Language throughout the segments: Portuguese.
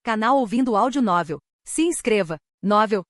Canal Ouvindo Áudio Novel. Se inscreva. Novel.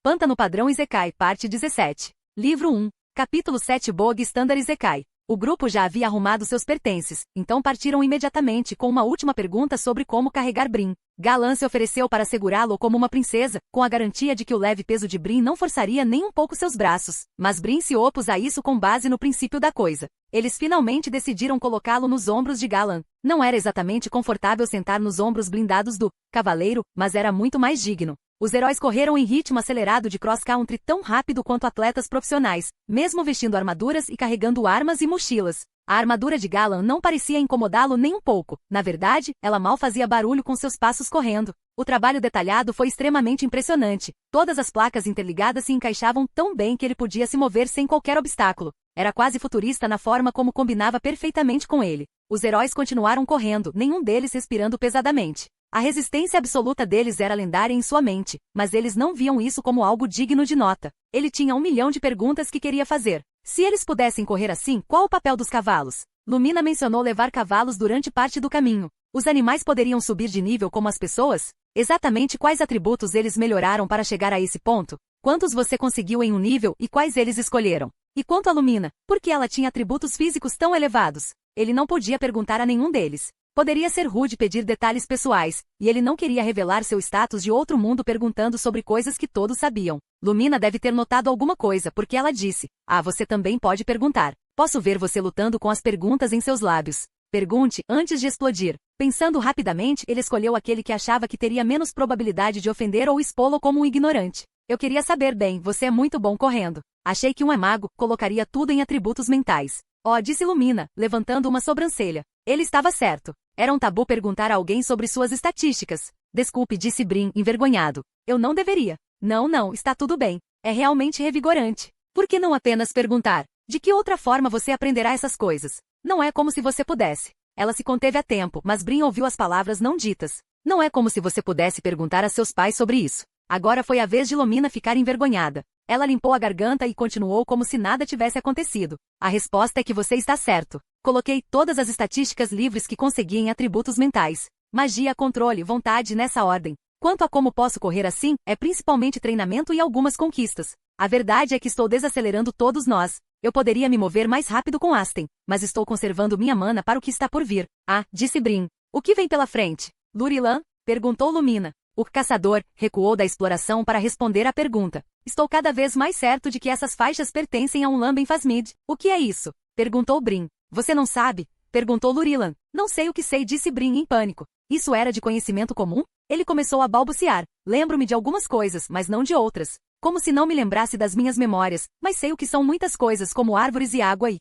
Pântano Padrão Isekai, parte 17. Livro 1. Capítulo 7. Bog Standard Isekai. O grupo já havia arrumado seus pertences, então partiram imediatamente com uma última pergunta sobre como carregar Brin. Galan se ofereceu para segurá-lo como uma princesa, com a garantia de que o leve peso de Brin não forçaria nem um pouco seus braços, mas Brin se opôs a isso com base no princípio da coisa. Eles finalmente decidiram colocá-lo nos ombros de Galan. Não era exatamente confortável sentar nos ombros blindados do cavaleiro, mas era muito mais digno. Os heróis correram em ritmo acelerado de cross-country tão rápido quanto atletas profissionais, mesmo vestindo armaduras e carregando armas e mochilas. A armadura de Galan não parecia incomodá-lo nem um pouco. Na verdade, ela mal fazia barulho com seus passos correndo. O trabalho detalhado foi extremamente impressionante. Todas as placas interligadas se encaixavam tão bem que ele podia se mover sem qualquer obstáculo. Era quase futurista na forma como combinava perfeitamente com ele. Os heróis continuaram correndo, nenhum deles respirando pesadamente. A resistência absoluta deles era lendária em sua mente, mas eles não viam isso como algo digno de nota. Ele tinha 1 milhão de perguntas que queria fazer. Se eles pudessem correr assim, qual o papel dos cavalos? Lumina mencionou levar cavalos durante parte do caminho. Os animais poderiam subir de nível como as pessoas? Exatamente quais atributos eles melhoraram para chegar a esse ponto? Quantos você conseguiu em um nível e quais eles escolheram? E quanto a Lumina, por que ela tinha atributos físicos tão elevados? Ele não podia perguntar a nenhum deles. Poderia ser rude pedir detalhes pessoais, e ele não queria revelar seu status de outro mundo perguntando sobre coisas que todos sabiam. Lumina deve ter notado alguma coisa, porque ela disse: "Ah, você também pode perguntar. Posso ver você lutando com as perguntas em seus lábios. Pergunte antes de explodir." Pensando rapidamente, ele escolheu aquele que achava que teria menos probabilidade de ofender ou expô-lo como um ignorante. "Eu queria saber bem, você é muito bom correndo. Achei que um mago colocaria tudo em atributos mentais." "Oh", disse Lumina, levantando uma sobrancelha. Ele estava certo. Era um tabu perguntar a alguém sobre suas estatísticas. "Desculpe", disse Brin, envergonhado. "Eu não deveria." Não, está tudo bem. É realmente revigorante. Por que não apenas perguntar? De que outra forma você aprenderá essas coisas? Não é como se você pudesse. Ela se conteve a tempo, mas Brin ouviu as palavras não ditas. Não é como se você pudesse perguntar a seus pais sobre isso. Agora foi a vez de Lumina ficar envergonhada. Ela limpou a garganta e continuou como se nada tivesse acontecido. "A resposta é que você está certo. Coloquei todas as estatísticas livres que consegui em atributos mentais. Magia, controle, vontade nessa ordem. Quanto a como posso correr assim, é principalmente treinamento e algumas conquistas. A verdade é que estou desacelerando todos nós. Eu poderia me mover mais rápido com Asten, mas estou conservando minha mana para o que está por vir." "Ah", disse Brin. "O que vem pela frente?" "Lurilan?", perguntou Lumina. O caçador recuou da exploração para responder à pergunta. "Estou cada vez mais certo de que essas faixas pertencem a um Lamben Phasmid." "O que é isso?", perguntou Brin. "Você não sabe?", perguntou Lurilan. "Não sei o que sei", disse Brin em pânico. Isso era de conhecimento comum? Ele começou a balbuciar. "Lembro-me de algumas coisas, mas não de outras. Como se não me lembrasse das minhas memórias, mas sei o que são muitas coisas como árvores e água e..."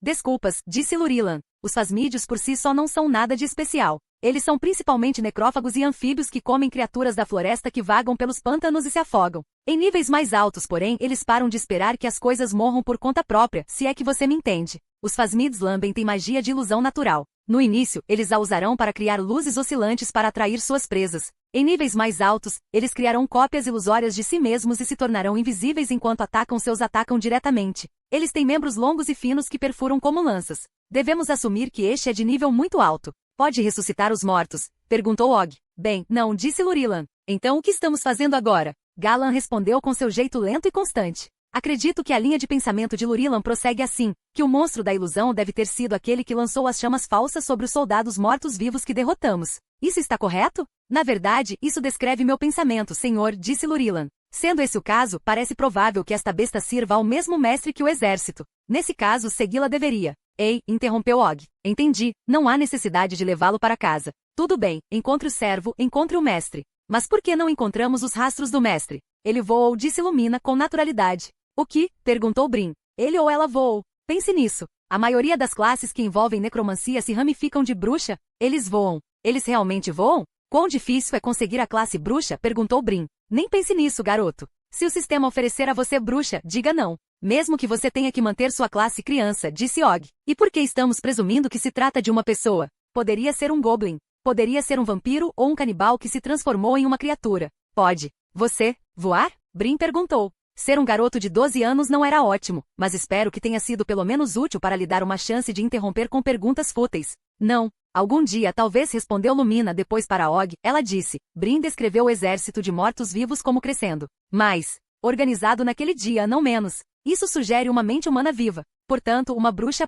"Desculpas", disse Lurilan. "Os Phasmídeos por si só não são nada de especial. Eles são principalmente necrófagos e anfíbios que comem criaturas da floresta que vagam pelos pântanos e se afogam. Em níveis mais altos, porém, eles param de esperar que as coisas morram por conta própria, se é que você me entende. Os Phasmids Lamben têm magia de ilusão natural. No início, eles a usarão para criar luzes oscilantes para atrair suas presas. Em níveis mais altos, eles criarão cópias ilusórias de si mesmos e se tornarão invisíveis enquanto atacam diretamente. Eles têm membros longos e finos que perfuram como lanças. Devemos assumir que este é de nível muito alto." "Pode ressuscitar os mortos?", perguntou Og. "Bem, não", disse Lurilan. "Então o que estamos fazendo agora?" Galan respondeu com seu jeito lento e constante. "Acredito que a linha de pensamento de Lurilan prossegue assim, que o monstro da ilusão deve ter sido aquele que lançou as chamas falsas sobre os soldados mortos-vivos que derrotamos. Isso está correto?" "Na verdade, isso descreve meu pensamento, senhor", disse Lurilan. "Sendo esse o caso, parece provável que esta besta sirva ao mesmo mestre que o exército. Nesse caso, segui-la deveria." "Ei", interrompeu Og. "Entendi, não há necessidade de levá-lo para casa. Tudo bem, encontre o servo, encontre o mestre. Mas por que não encontramos os rastros do mestre?" "Ele voou", disse Lumina com naturalidade. "O que?", perguntou Brin. "Ele ou ela voou. Pense nisso. A maioria das classes que envolvem necromancia se ramificam de bruxa. Eles voam. Eles realmente voam? Quão difícil é conseguir a classe bruxa?", perguntou Brin. "Nem pense nisso, garoto. Se o sistema oferecer a você bruxa, diga não. Mesmo que você tenha que manter sua classe criança", disse Og. "E por que estamos presumindo que se trata de uma pessoa? Poderia ser um goblin. Poderia ser um vampiro ou um canibal que se transformou em uma criatura. Pode. Você voar?", Brin perguntou. Ser um garoto de 12 anos não era ótimo, mas espero que tenha sido pelo menos útil para lhe dar uma chance de interromper com perguntas fúteis. "Não", Algum dia talvez, respondeu Lumina depois para Og. Ela disse. Brin descreveu o exército de mortos-vivos como crescendo. Mais organizado naquele dia, não menos. Isso sugere uma mente humana viva. Portanto, uma bruxa.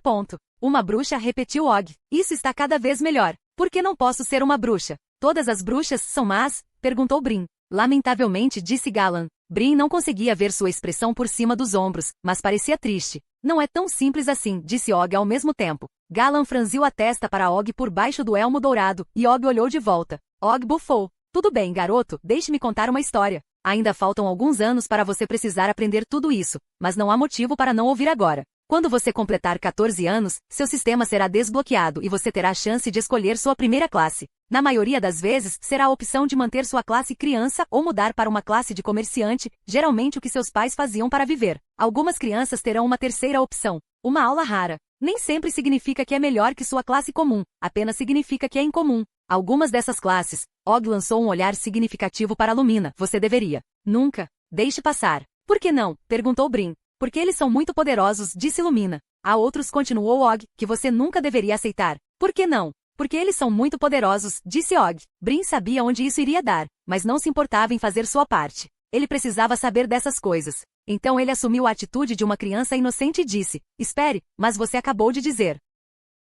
Uma bruxa, repetiu Og. Isso está cada vez melhor. Por que não posso ser uma bruxa? Todas as bruxas são más? Perguntou Brin. Lamentavelmente, disse Galan. Brin não conseguia ver sua expressão por cima dos ombros, mas parecia triste. Não é tão simples assim, disse Og ao mesmo tempo. Galan franziu a testa para Og por baixo do elmo dourado, e Og olhou de volta. Og bufou. Tudo bem, garoto, deixe-me contar uma história. Ainda faltam alguns anos para você precisar aprender tudo isso, mas não há motivo para não ouvir agora. Quando você completar 14 anos, seu sistema será desbloqueado e você terá a chance de escolher sua primeira classe. Na maioria das vezes, será a opção de manter sua classe criança ou mudar para uma classe de comerciante, geralmente o que seus pais faziam para viver. Algumas crianças terão uma terceira opção, uma aula rara. Nem sempre significa que é melhor que sua classe comum, apenas significa que é incomum. Algumas dessas classes. Og lançou um olhar significativo para Lumina. Você deveria. Nunca. Deixe passar. Por que não? Perguntou Brin. Porque eles são muito poderosos, disse Lumina. Há outros, continuou Og, que você nunca deveria aceitar. Por que não? Porque eles são muito poderosos, disse Og. Brin sabia onde isso iria dar, mas não se importava em fazer sua parte. Ele precisava saber dessas coisas. Então ele assumiu a atitude de uma criança inocente e disse, espere, mas você acabou de dizer.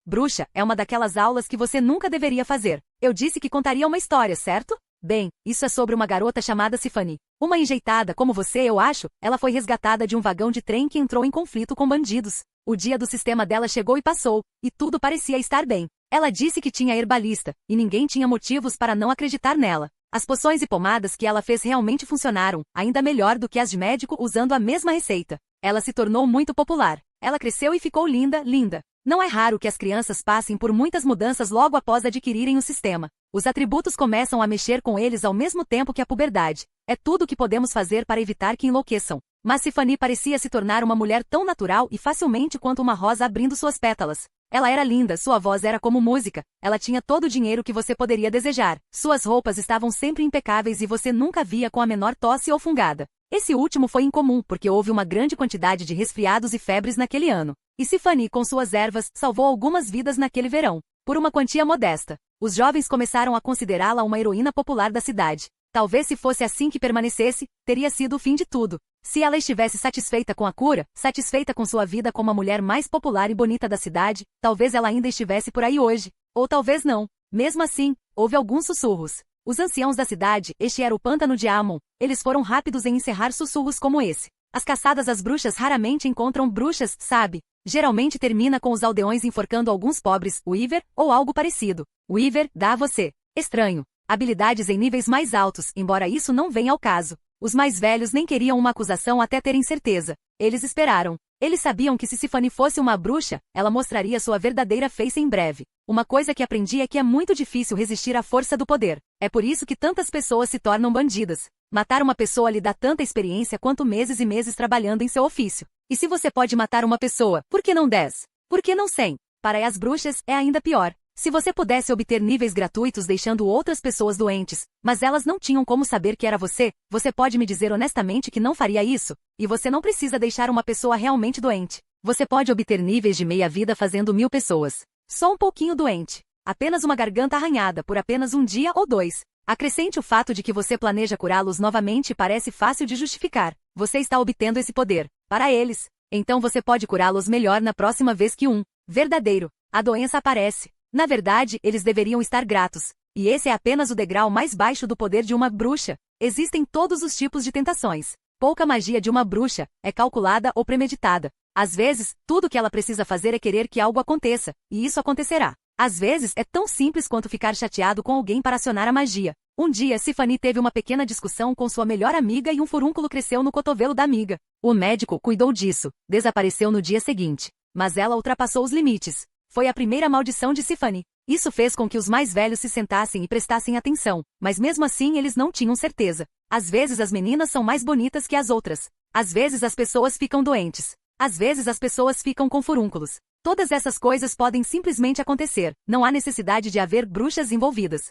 Bruxa, é uma daquelas aulas que você nunca deveria fazer. Eu disse que contaria uma história, certo? Bem, isso é sobre uma garota chamada Sifani. Uma enjeitada como você, eu acho, ela foi resgatada de um vagão de trem que entrou em conflito com bandidos. O dia do sistema dela chegou e passou, e tudo parecia estar bem. Ela disse que tinha herbalista, e ninguém tinha motivos para não acreditar nela. As poções e pomadas que ela fez realmente funcionaram, ainda melhor do que as de médico usando a mesma receita. Ela se tornou muito popular. Ela cresceu e ficou linda, linda. Não é raro que as crianças passem por muitas mudanças logo após adquirirem o sistema. Os atributos começam a mexer com eles ao mesmo tempo que a puberdade. É tudo o que podemos fazer para evitar que enlouqueçam. Mas Sifani parecia se tornar uma mulher tão natural e facilmente quanto uma rosa abrindo suas pétalas. Ela era linda, sua voz era como música, ela tinha todo o dinheiro que você poderia desejar. Suas roupas estavam sempre impecáveis e você nunca via com a menor tosse ou fungada. Esse último foi incomum porque houve uma grande quantidade de resfriados e febres naquele ano. E Sifani, com suas ervas, salvou algumas vidas naquele verão. Por uma quantia modesta. Os jovens começaram a considerá-la uma heroína popular da cidade. Talvez se fosse assim que permanecesse, teria sido o fim de tudo. Se ela estivesse satisfeita com a cura, satisfeita com sua vida como a mulher mais popular e bonita da cidade, talvez ela ainda estivesse por aí hoje. Ou talvez não. Mesmo assim, houve alguns sussurros. Os anciãos da cidade, este era o pântano de Amon, eles foram rápidos em encerrar sussurros como esse. As caçadas às bruxas raramente encontram bruxas, sabe? Geralmente termina com os aldeões enforcando alguns pobres, Weaver, ou algo parecido. Weaver, dá a você. Estranho. Habilidades em níveis mais altos, embora isso não venha ao caso. Os mais velhos nem queriam uma acusação até terem certeza. Eles esperaram. Eles sabiam que se Sifani fosse uma bruxa, ela mostraria sua verdadeira face em breve. Uma coisa que aprendi é que é muito difícil resistir à força do poder. É por isso que tantas pessoas se tornam bandidas. Matar uma pessoa lhe dá tanta experiência quanto meses e meses trabalhando em seu ofício. E se você pode matar uma pessoa, por que não 10? Por que não 100? Para as bruxas, é ainda pior. Se você pudesse obter níveis gratuitos deixando outras pessoas doentes, mas elas não tinham como saber que era você, você pode me dizer honestamente que não faria isso? E você não precisa deixar uma pessoa realmente doente. Você pode obter níveis de meia-vida fazendo 1000 pessoas. Só um pouquinho doente. Apenas uma garganta arranhada por apenas um dia ou 2. Acrescente o fato de que você planeja curá-los novamente e parece fácil de justificar. Você está obtendo esse poder. Para eles. Então você pode curá-los melhor na próxima vez que verdadeiro. A doença aparece. Na verdade, eles deveriam estar gratos. E esse é apenas o degrau mais baixo do poder de uma bruxa. Existem todos os tipos de tentações. Pouca magia de uma bruxa é calculada ou premeditada. Às vezes, tudo que ela precisa fazer é querer que algo aconteça, e isso acontecerá. Às vezes, é tão simples quanto ficar chateado com alguém para acionar a magia. Um dia, Sifani teve uma pequena discussão com sua melhor amiga e um furúnculo cresceu no cotovelo da amiga. O médico cuidou disso. Desapareceu no dia seguinte. Mas ela ultrapassou os limites. Foi a primeira maldição de Sifani. Isso fez com que os mais velhos se sentassem e prestassem atenção, mas mesmo assim eles não tinham certeza. Às vezes as meninas são mais bonitas que as outras. Às vezes as pessoas ficam doentes. Às vezes as pessoas ficam com furúnculos. Todas essas coisas podem simplesmente acontecer. Não há necessidade de haver bruxas envolvidas.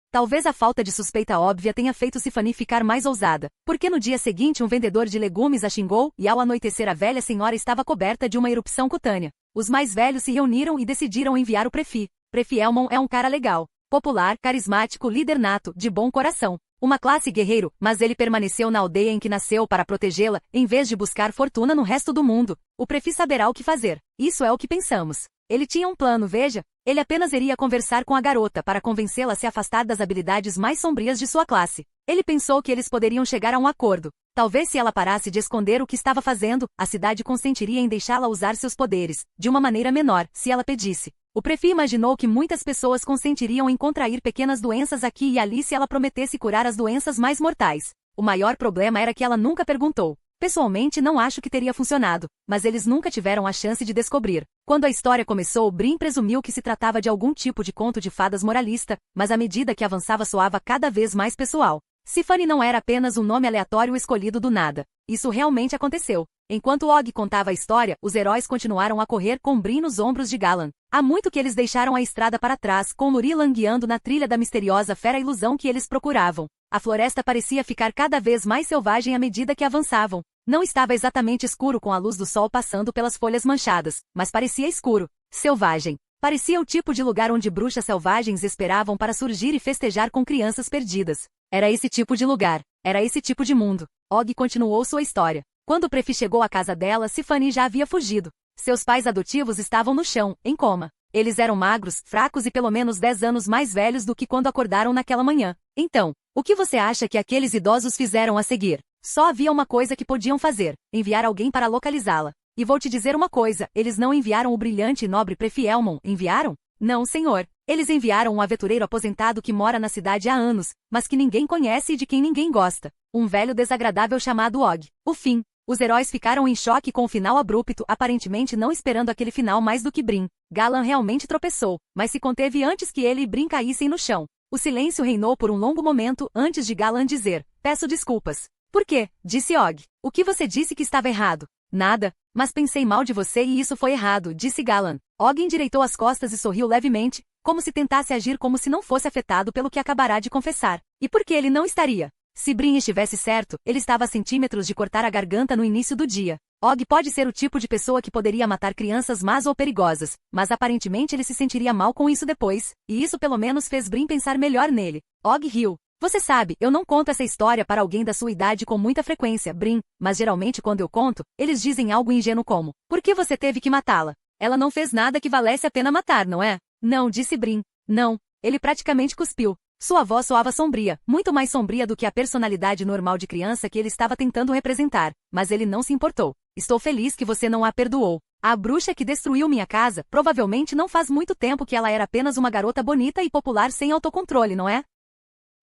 Talvez a falta de suspeita óbvia tenha feito Sifani ficar mais ousada, porque no dia seguinte um vendedor de legumes a xingou e ao anoitecer a velha senhora estava coberta de uma erupção cutânea. Os mais velhos se reuniram e decidiram enviar o Prefi. Prefi Elmon é um cara legal, popular, carismático, líder nato, de bom coração. Uma classe guerreiro, mas ele permaneceu na aldeia em que nasceu para protegê-la, em vez de buscar fortuna no resto do mundo. O Prefi saberá o que fazer. Isso é o que pensamos. Ele tinha um plano, veja. Ele apenas iria conversar com a garota para convencê-la a se afastar das habilidades mais sombrias de sua classe. Ele pensou que eles poderiam chegar a um acordo. Talvez se ela parasse de esconder o que estava fazendo, a cidade consentiria em deixá-la usar seus poderes, de uma maneira menor, se ela pedisse. O Prefi imaginou que muitas pessoas consentiriam em contrair pequenas doenças aqui e ali se ela prometesse curar as doenças mais mortais. O maior problema era que ela nunca perguntou. Pessoalmente não acho que teria funcionado, mas eles nunca tiveram a chance de descobrir. Quando a história começou, Brin presumiu que se tratava de algum tipo de conto de fadas moralista, mas à medida que avançava soava cada vez mais pessoal. Sifani não era apenas um nome aleatório escolhido do nada. Isso realmente aconteceu. Enquanto Og contava a história, os heróis continuaram a correr com Brin nos ombros de Galan. Há muito que eles deixaram a estrada para trás, com Lurilan guiando na trilha da misteriosa fera ilusão que eles procuravam. A floresta parecia ficar cada vez mais selvagem à medida que avançavam. Não estava exatamente escuro com a luz do sol passando pelas folhas manchadas, mas parecia escuro, selvagem. Parecia o tipo de lugar onde bruxas selvagens esperavam para surgir e festejar com crianças perdidas. Era esse tipo de lugar. Era esse tipo de mundo. Og continuou sua história. Quando o Prefi chegou à casa dela, Sifani já havia fugido. Seus pais adotivos estavam no chão, em coma. Eles eram magros, fracos e pelo menos 10 anos mais velhos do que quando acordaram naquela manhã. Então, o que você acha que aqueles idosos fizeram a seguir? Só havia uma coisa que podiam fazer: enviar alguém para localizá-la. E vou te dizer uma coisa, eles não enviaram o brilhante e nobre Prefi Elmon, enviaram? Não, senhor. Eles enviaram um aventureiro aposentado que mora na cidade há anos, mas que ninguém conhece e de quem ninguém gosta. Um velho desagradável chamado Og. O fim. Os heróis ficaram em choque com o final abrupto, aparentemente não esperando aquele final mais do que Brin. Galan realmente tropeçou, mas se conteve antes que ele e Brin caíssem no chão. O silêncio reinou por um longo momento antes de Galan dizer: "Peço desculpas." "Por quê?" disse Og. "O que você disse que estava errado?" "Nada, mas pensei mal de você e isso foi errado", disse Galan. Og endireitou as costas e sorriu levemente, como se tentasse agir como se não fosse afetado pelo que acabará de confessar. E por que ele não estaria? Se Brin estivesse certo, ele estava a centímetros de cortar a garganta no início do dia. Og pode ser o tipo de pessoa que poderia matar crianças más ou perigosas, mas aparentemente ele se sentiria mal com isso depois, e isso pelo menos fez Brin pensar melhor nele. Og riu. "Você sabe, eu não conto essa história para alguém da sua idade com muita frequência, Brin, mas geralmente quando eu conto, eles dizem algo ingênuo como: 'Por que você teve que matá-la? Ela não fez nada que valesse a pena matar, não é?' Não, disse Brin. Não. Ele praticamente cuspiu. Sua voz soava sombria, muito mais sombria do que a personalidade normal de criança que ele estava tentando representar, mas ele não se importou. "Estou feliz que você não a perdoou. A bruxa que destruiu minha casa, provavelmente não faz muito tempo que ela era apenas uma garota bonita e popular sem autocontrole, não é?"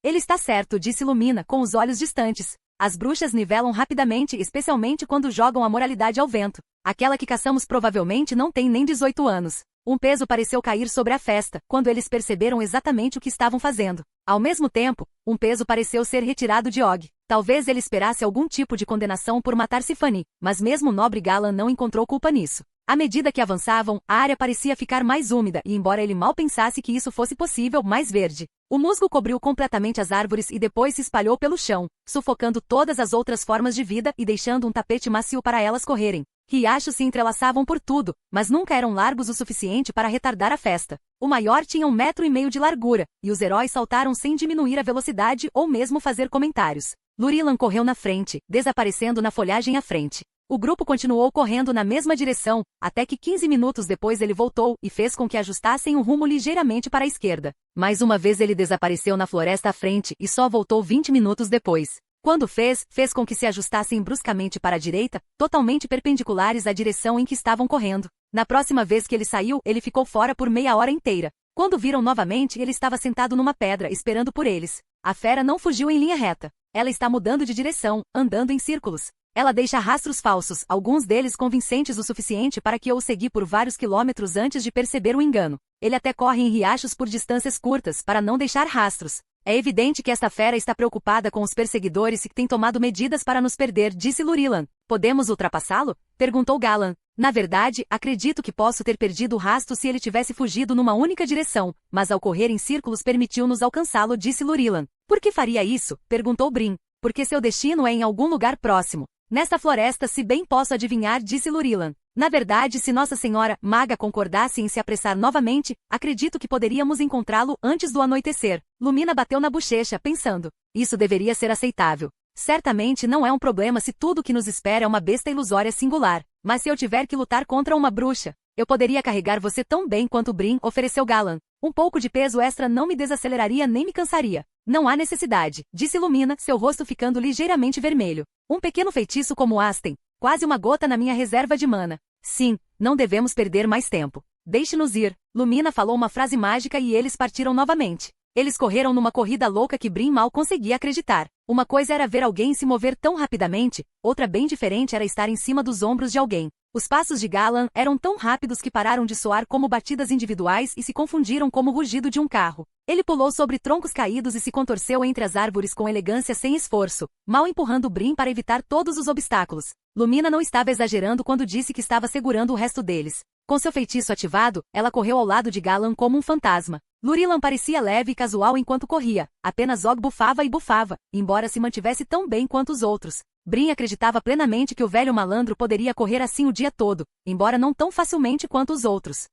"Ele está certo", disse Lumina, com os olhos distantes. "As bruxas nivelam rapidamente, especialmente quando jogam a moralidade ao vento. Aquela que caçamos provavelmente não tem nem 18 anos. Um peso pareceu cair sobre a festa, quando eles perceberam exatamente o que estavam fazendo. Ao mesmo tempo, um peso pareceu ser retirado de Og. Talvez ele esperasse algum tipo de condenação por matar Sifani, mas mesmo o nobre Galan não encontrou culpa nisso. À medida que avançavam, a área parecia ficar mais úmida e, embora ele mal pensasse que isso fosse possível, mais verde. O musgo cobriu completamente as árvores e depois se espalhou pelo chão, sufocando todas as outras formas de vida e deixando um tapete macio para elas correrem. Riachos se entrelaçavam por tudo, mas nunca eram largos o suficiente para retardar a festa. O maior tinha 1,5 metro de largura, e os heróis saltaram sem diminuir a velocidade ou mesmo fazer comentários. Lurilan correu na frente, desaparecendo na folhagem à frente. O grupo continuou correndo na mesma direção, até que 15 minutos depois ele voltou e fez com que ajustassem o rumo ligeiramente para a esquerda. Mais uma vez ele desapareceu na floresta à frente e só voltou 20 minutos depois. Quando fez com que se ajustassem bruscamente para a direita, totalmente perpendiculares à direção em que estavam correndo. Na próxima vez que ele saiu, ele ficou fora por meia hora inteira. Quando viram novamente, ele estava sentado numa pedra, esperando por eles. A fera não fugiu em linha reta. Ela está mudando de direção, andando em círculos. Ela deixa rastros falsos, alguns deles convincentes o suficiente para que eu o segui por vários quilômetros antes de perceber o engano. Ele até corre em riachos por distâncias curtas, para não deixar rastros. É evidente que esta fera está preocupada com os perseguidores e que tem tomado medidas para nos perder, disse Lurilan. Podemos ultrapassá-lo? Perguntou Galan. Na verdade, acredito que posso ter perdido o rastro se ele tivesse fugido numa única direção, mas ao correr em círculos permitiu-nos alcançá-lo, disse Lurilan. Por que faria isso? Perguntou Brin. Porque seu destino é em algum lugar próximo. Nesta floresta, se bem posso adivinhar, disse Lurilan. Na verdade, se Nossa Senhora Maga concordasse em se apressar novamente, acredito que poderíamos encontrá-lo antes do anoitecer. Lumina bateu na bochecha, pensando. Isso deveria ser aceitável. Certamente não é um problema se tudo que nos espera é uma besta ilusória singular. Mas se eu tiver que lutar contra uma bruxa, eu poderia carregar você tão bem quanto Brin, ofereceu Galan. Um pouco de peso extra não me desaceleraria nem me cansaria. Não há necessidade, disse Lumina, seu rosto ficando ligeiramente vermelho. Um pequeno feitiço como Asten, quase uma gota na minha reserva de mana. Sim, não devemos perder mais tempo. Deixe-nos ir. Lumina falou uma frase mágica e eles partiram novamente. Eles correram numa corrida louca que Brin mal conseguia acreditar. Uma coisa era ver alguém se mover tão rapidamente, outra bem diferente era estar em cima dos ombros de alguém. Os passos de Galan eram tão rápidos que pararam de soar como batidas individuais e se confundiram como o rugido de um carro. Ele pulou sobre troncos caídos e se contorceu entre as árvores com elegância sem esforço, mal empurrando Brin para evitar todos os obstáculos. Lumina não estava exagerando quando disse que estava segurando o resto deles. Com seu feitiço ativado, ela correu ao lado de Galan como um fantasma. Lurilan parecia leve e casual enquanto corria, apenas Og bufava e bufava, embora se mantivesse tão bem quanto os outros. Brin acreditava plenamente que o velho malandro poderia correr assim o dia todo, embora não tão facilmente quanto os outros.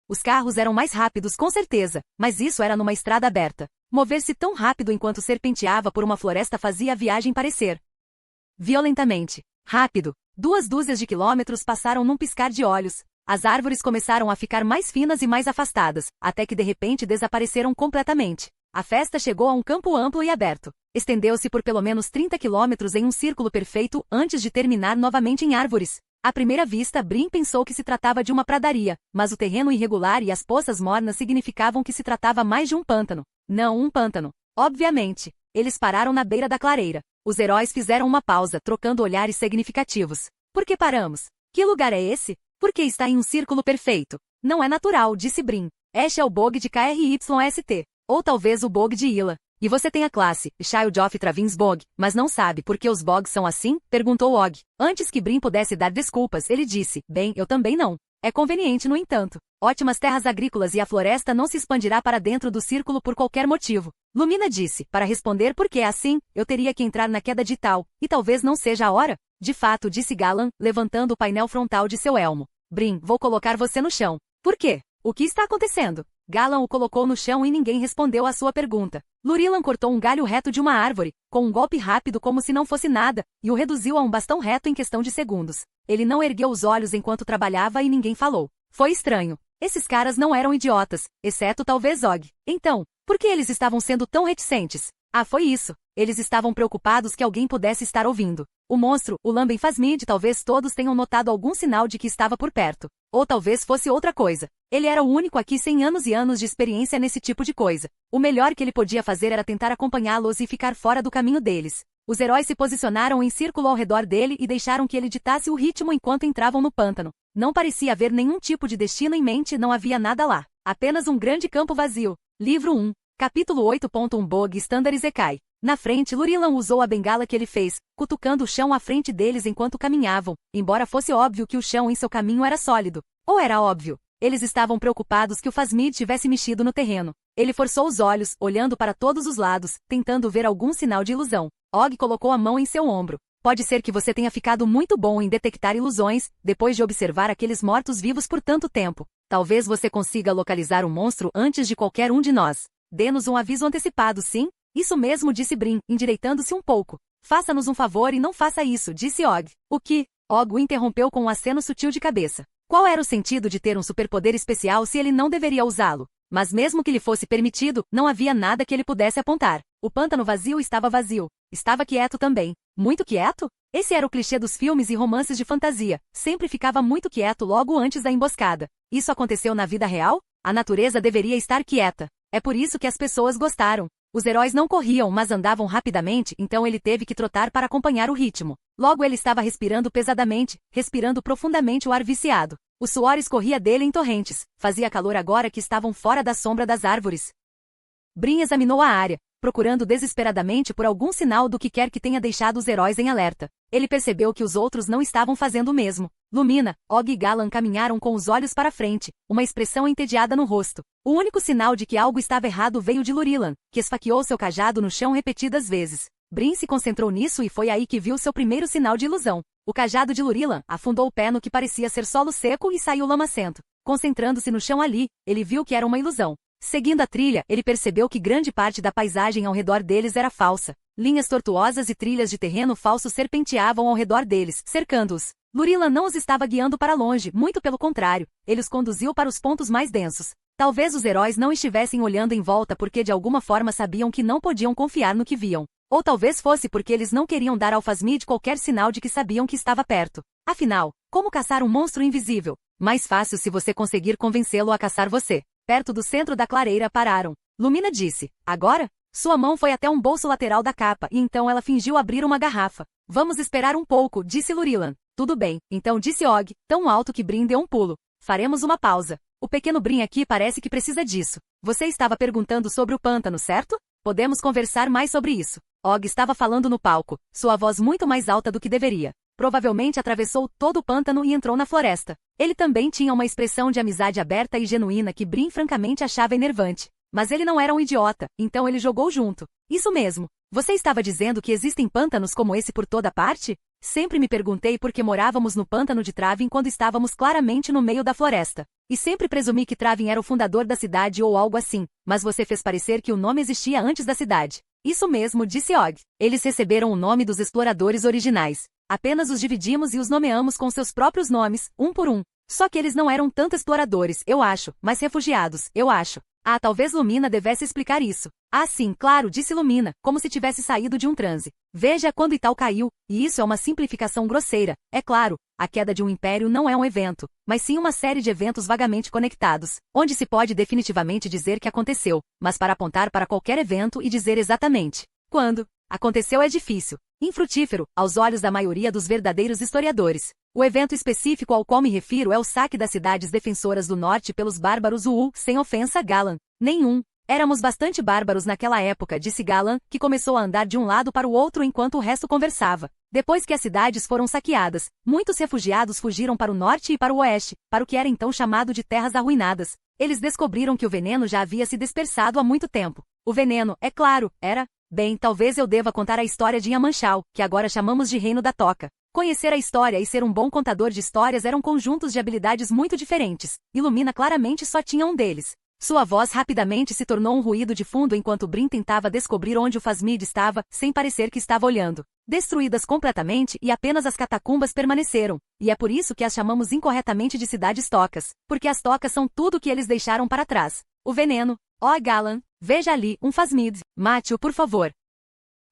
Os carros eram mais rápidos com certeza, mas isso era numa estrada aberta. Mover-se tão rápido enquanto serpenteava por uma floresta fazia a viagem parecer violentamente rápido. 2 dúzias de quilômetros passaram num piscar de olhos. As árvores começaram a ficar mais finas e mais afastadas, até que de repente desapareceram completamente. A festa chegou a um campo amplo e aberto. Estendeu-se por pelo menos 30 quilômetros em um círculo perfeito antes de terminar novamente em árvores. À primeira vista, Brin pensou que se tratava de uma pradaria, mas o terreno irregular e as poças mornas significavam que se tratava mais de um pântano. Não um pântano. Obviamente. Eles pararam na beira da clareira. Os heróis fizeram uma pausa, trocando olhares significativos. Por que paramos? Que lugar é esse? Por que está em um círculo perfeito? Não é natural, disse Brin. Este é o bog de KRYST. Ou talvez o bog de Ila. E você tem a classe, Child of Travins Bog, mas não sabe por que os bogs são assim? Perguntou Og. Antes que Brin pudesse dar desculpas, ele disse, bem, eu também não. É conveniente, no entanto. Ótimas terras agrícolas e a floresta não se expandirá para dentro do círculo por qualquer motivo. Lumina disse, para responder por que é assim, eu teria que entrar na queda de tal, e talvez não seja a hora. De fato, disse Galan, levantando o painel frontal de seu elmo. Brin, vou colocar você no chão. Por quê? O que está acontecendo? Galan o colocou no chão e ninguém respondeu à sua pergunta. Lurilan cortou um galho reto de uma árvore, com um golpe rápido como se não fosse nada, e o reduziu a um bastão reto em questão de segundos. Ele não ergueu os olhos enquanto trabalhava e ninguém falou. Foi estranho. Esses caras não eram idiotas, exceto talvez Og. Então, por que eles estavam sendo tão reticentes? Ah, foi isso. Eles estavam preocupados que alguém pudesse estar ouvindo. O monstro, o Lamben Phasmid, talvez todos tenham notado algum sinal de que estava por perto. Ou talvez fosse outra coisa. Ele era o único aqui sem anos e anos de experiência nesse tipo de coisa. O melhor que ele podia fazer era tentar acompanhá-los e ficar fora do caminho deles. Os heróis se posicionaram em círculo ao redor dele e deixaram que ele ditasse o ritmo enquanto entravam no pântano. Não parecia haver nenhum tipo de destino em mente, não havia nada lá. Apenas um grande campo vazio. Livro 1. Capítulo 8.1 Bog Standard Isekai. Na frente, Lurilan usou a bengala que ele fez, cutucando o chão à frente deles enquanto caminhavam, embora fosse óbvio que o chão em seu caminho era sólido. Ou era óbvio? Eles estavam preocupados que o Phasmid tivesse mexido no terreno. Ele forçou os olhos, olhando para todos os lados, tentando ver algum sinal de ilusão. Og colocou a mão em seu ombro. Pode ser que você tenha ficado muito bom em detectar ilusões, depois de observar aqueles mortos-vivos por tanto tempo. Talvez você consiga localizar o monstro antes de qualquer um de nós. Dê-nos um aviso antecipado, sim? Isso mesmo, disse Brin, endireitando-se um pouco. Faça-nos um favor e não faça isso, disse Og. O que? Og o interrompeu com um aceno sutil de cabeça. Qual era o sentido de ter um superpoder especial se ele não deveria usá-lo? Mas mesmo que lhe fosse permitido, não havia nada que ele pudesse apontar. O pântano vazio estava vazio. Estava quieto também. Muito quieto? Esse era o clichê dos filmes e romances de fantasia. Sempre ficava muito quieto logo antes da emboscada. Isso aconteceu na vida real? A natureza deveria estar quieta. É por isso que as pessoas gostaram. Os heróis não corriam, mas andavam rapidamente, então ele teve que trotar para acompanhar o ritmo. Logo ele estava respirando pesadamente, respirando profundamente o ar viciado. O suor escorria dele em torrentes. Fazia calor agora que estavam fora da sombra das árvores. Brin examinou a área, procurando desesperadamente por algum sinal do que quer que tenha deixado os heróis em alerta. Ele percebeu que os outros não estavam fazendo o mesmo. Lumina, Og e Galan caminharam com os olhos para frente, uma expressão entediada no rosto. O único sinal de que algo estava errado veio de Lurilan, que esfaqueou seu cajado no chão repetidas vezes. Brin se concentrou nisso e foi aí que viu seu primeiro sinal de ilusão. O cajado de Lurilan afundou o pé no que parecia ser solo seco e saiu lamacento. Concentrando-se no chão ali, ele viu que era uma ilusão. Seguindo a trilha, ele percebeu que grande parte da paisagem ao redor deles era falsa. Linhas tortuosas e trilhas de terreno falso serpenteavam ao redor deles, cercando-os. Lurilan não os estava guiando para longe, muito pelo contrário, ele os conduziu para os pontos mais densos. Talvez os heróis não estivessem olhando em volta porque de alguma forma sabiam que não podiam confiar no que viam. Ou talvez fosse porque eles não queriam dar ao Phasmid qualquer sinal de que sabiam que estava perto. Afinal, como caçar um monstro invisível? Mais fácil se você conseguir convencê-lo a caçar você. Perto do centro da clareira pararam. Lumina disse, agora? Sua mão foi até um bolso lateral da capa e então ela fingiu abrir uma garrafa. Vamos esperar um pouco, disse Lurilan. Tudo bem, então disse Og, tão alto que Brin deu um pulo. Faremos uma pausa. O pequeno Brin aqui parece que precisa disso. Você estava perguntando sobre o pântano, certo? Podemos conversar mais sobre isso. Og estava falando no palco, sua voz muito mais alta do que deveria. Provavelmente atravessou todo o pântano e entrou na floresta. Ele também tinha uma expressão de amizade aberta e genuína que Brin francamente achava enervante. Mas ele não era um idiota, então ele jogou junto. Isso mesmo. Você estava dizendo que existem pântanos como esse por toda parte? Sempre me perguntei por que morávamos no pântano de Travin quando estávamos claramente no meio da floresta. E sempre presumi que Travin era o fundador da cidade ou algo assim, mas você fez parecer que o nome existia antes da cidade. Isso mesmo, disse Og. Eles receberam o nome dos exploradores originais. Apenas os dividimos e os nomeamos com seus próprios nomes, um por um. Só que eles não eram tanto exploradores, eu acho, mas refugiados, eu acho. Ah, talvez Lumina devesse explicar isso. Ah, sim, claro, disse Lumina, como se tivesse saído de um transe. Veja quando Ital caiu, e isso é uma simplificação grosseira. É claro, a queda de um império não é um evento, mas sim uma série de eventos vagamente conectados, onde se pode definitivamente dizer que aconteceu, mas para apontar para qualquer evento e dizer exatamente quando aconteceu é difícil. Infrutífero, aos olhos da maioria dos verdadeiros historiadores. O evento específico ao qual me refiro é o saque das cidades defensoras do norte pelos bárbaros Uul, sem ofensa Galan. Nenhum. Éramos bastante bárbaros naquela época, disse Galan, que começou a andar de um lado para o outro enquanto o resto conversava. Depois que as cidades foram saqueadas, muitos refugiados fugiram para o norte e para o oeste, para o que era então chamado de Terras Arruinadas. Eles descobriram que o veneno já havia se dispersado há muito tempo. O veneno, é claro, era... Bem, talvez eu deva contar a história de Yamanchal, que agora chamamos de Reino da Toca. Conhecer a história e ser um bom contador de histórias eram conjuntos de habilidades muito diferentes. Lumina claramente só tinha um deles. Sua voz rapidamente se tornou um ruído de fundo enquanto Brin tentava descobrir onde o Phasmid estava, sem parecer que estava olhando. Destruídas completamente e apenas as catacumbas permaneceram. E é por isso que as chamamos incorretamente de cidades tocas. Porque as tocas são tudo que eles deixaram para trás. O veneno. Ó Galan, veja ali, um Phasmid. Mate-o, por favor.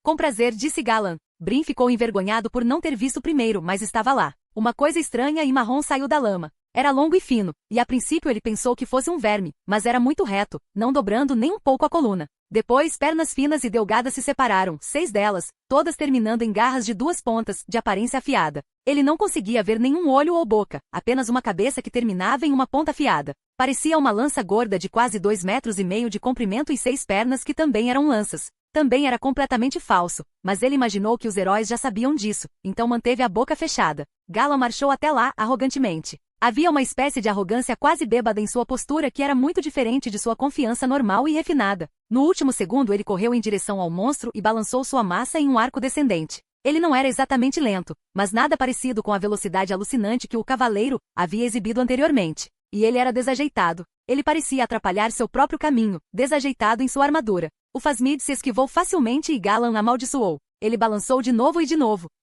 Com prazer, disse Galan. Brin ficou envergonhado por não ter visto primeiro, mas estava lá. Uma coisa estranha e marrom saiu da lama. Era longo e fino, e a princípio ele pensou que fosse um verme, mas era muito reto, não dobrando nem um pouco a coluna. Depois, pernas finas e delgadas se separaram, 6 delas, todas terminando em garras de 2 pontas, de aparência afiada. Ele não conseguia ver nenhum olho ou boca, apenas uma cabeça que terminava em uma ponta afiada. Parecia uma lança gorda de quase 2,5 metros de comprimento e 6 pernas que também eram lanças. Também era completamente falso, mas ele imaginou que os heróis já sabiam disso, então manteve a boca fechada. Galan marchou até lá, arrogantemente. Havia uma espécie de arrogância quase bêbada em sua postura que era muito diferente de sua confiança normal e refinada. No último segundo ele correu em direção ao monstro e balançou sua massa em um arco descendente. Ele não era exatamente lento, mas nada parecido com a velocidade alucinante que o cavaleiro havia exibido anteriormente. E ele era desajeitado. Ele parecia atrapalhar seu próprio caminho, desajeitado em sua armadura. O Phasmid se esquivou facilmente e Galan amaldiçoou. Ele balançou de novo,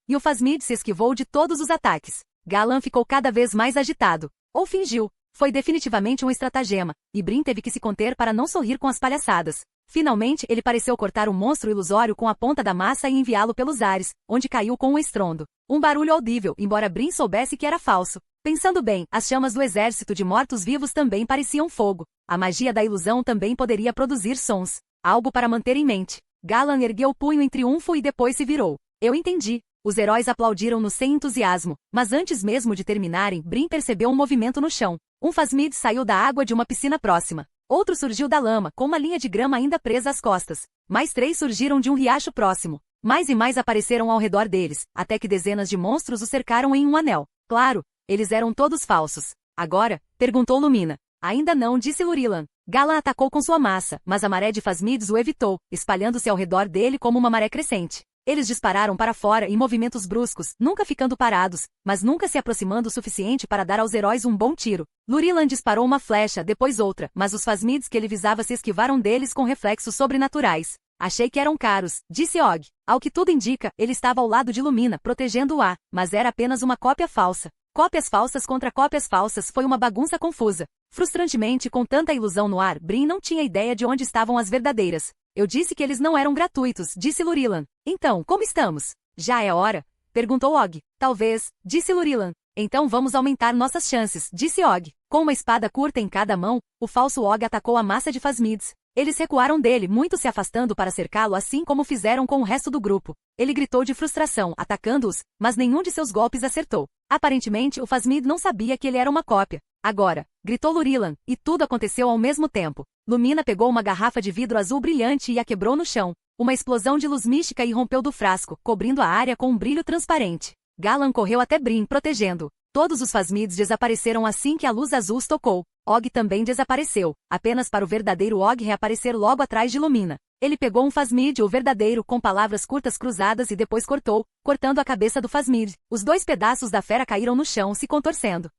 e o Phasmid se esquivou de todos os ataques. Galan ficou cada vez mais agitado. Ou fingiu. Foi definitivamente um estratagema, e Brin teve que se conter para não sorrir com as palhaçadas. Finalmente, ele pareceu cortar o monstro ilusório com a ponta da massa e enviá-lo pelos ares, onde caiu com um estrondo. Um barulho audível, embora Brin soubesse que era falso. Pensando bem, as chamas do exército de mortos-vivos também pareciam fogo. A magia da ilusão também poderia produzir sons. Algo para manter em mente. Galan ergueu o punho em triunfo e depois se virou. Eu entendi. Os heróis aplaudiram-no sem entusiasmo, mas antes mesmo de terminarem, Brin percebeu um movimento no chão. Um Phasmid saiu da água de uma piscina próxima. Outro surgiu da lama, com uma linha de grama ainda presa às costas. Mais 3 surgiram de um riacho próximo. Mais e mais apareceram ao redor deles, até que dezenas de monstros o cercaram em um anel. Claro, eles eram todos falsos. Agora? Perguntou Lumina. Ainda não, disse Lurilan. Galan atacou com sua massa, mas a maré de Phasmids o evitou, espalhando-se ao redor dele como uma maré crescente. Eles dispararam para fora em movimentos bruscos, nunca ficando parados, mas nunca se aproximando o suficiente para dar aos heróis um bom tiro. Lurilan disparou uma flecha, depois outra, mas os Phasmids que ele visava se esquivaram deles com reflexos sobrenaturais. Achei que eram caros, disse Og. Ao que tudo indica, ele estava ao lado de Lumina, protegendo-a, mas era apenas uma cópia falsa. Cópias falsas contra cópias falsas foi uma bagunça confusa. Frustrantemente, com tanta ilusão no ar, Brin não tinha ideia de onde estavam as verdadeiras. Eu disse que eles não eram gratuitos, disse Lurilan. Então, como estamos? Já é hora? Perguntou Og. Talvez, disse Lurilan. Então vamos aumentar nossas chances, disse Og. Com uma espada curta em cada mão, o falso Og atacou a massa de Phasmids. Eles recuaram dele, muito se afastando para cercá-lo assim como fizeram com o resto do grupo. Ele gritou de frustração, atacando-os, mas nenhum de seus golpes acertou. Aparentemente, o Phasmid não sabia que ele era uma cópia. Agora, gritou Lurilan, e tudo aconteceu ao mesmo tempo. Lumina pegou uma garrafa de vidro azul brilhante e a quebrou no chão. Uma explosão de luz mística irrompeu do frasco, cobrindo a área com um brilho transparente. Galan correu até Brin, protegendo-o. Todos os Phasmids desapareceram assim que a luz azul os tocou. Og também desapareceu, apenas para o verdadeiro Og reaparecer logo atrás de Lumina. Ele pegou um Phasmid, o verdadeiro, com palavras curtas cruzadas e depois cortou, cortando a cabeça do Phasmid. Os 2 pedaços da fera caíram no chão, se contorcendo.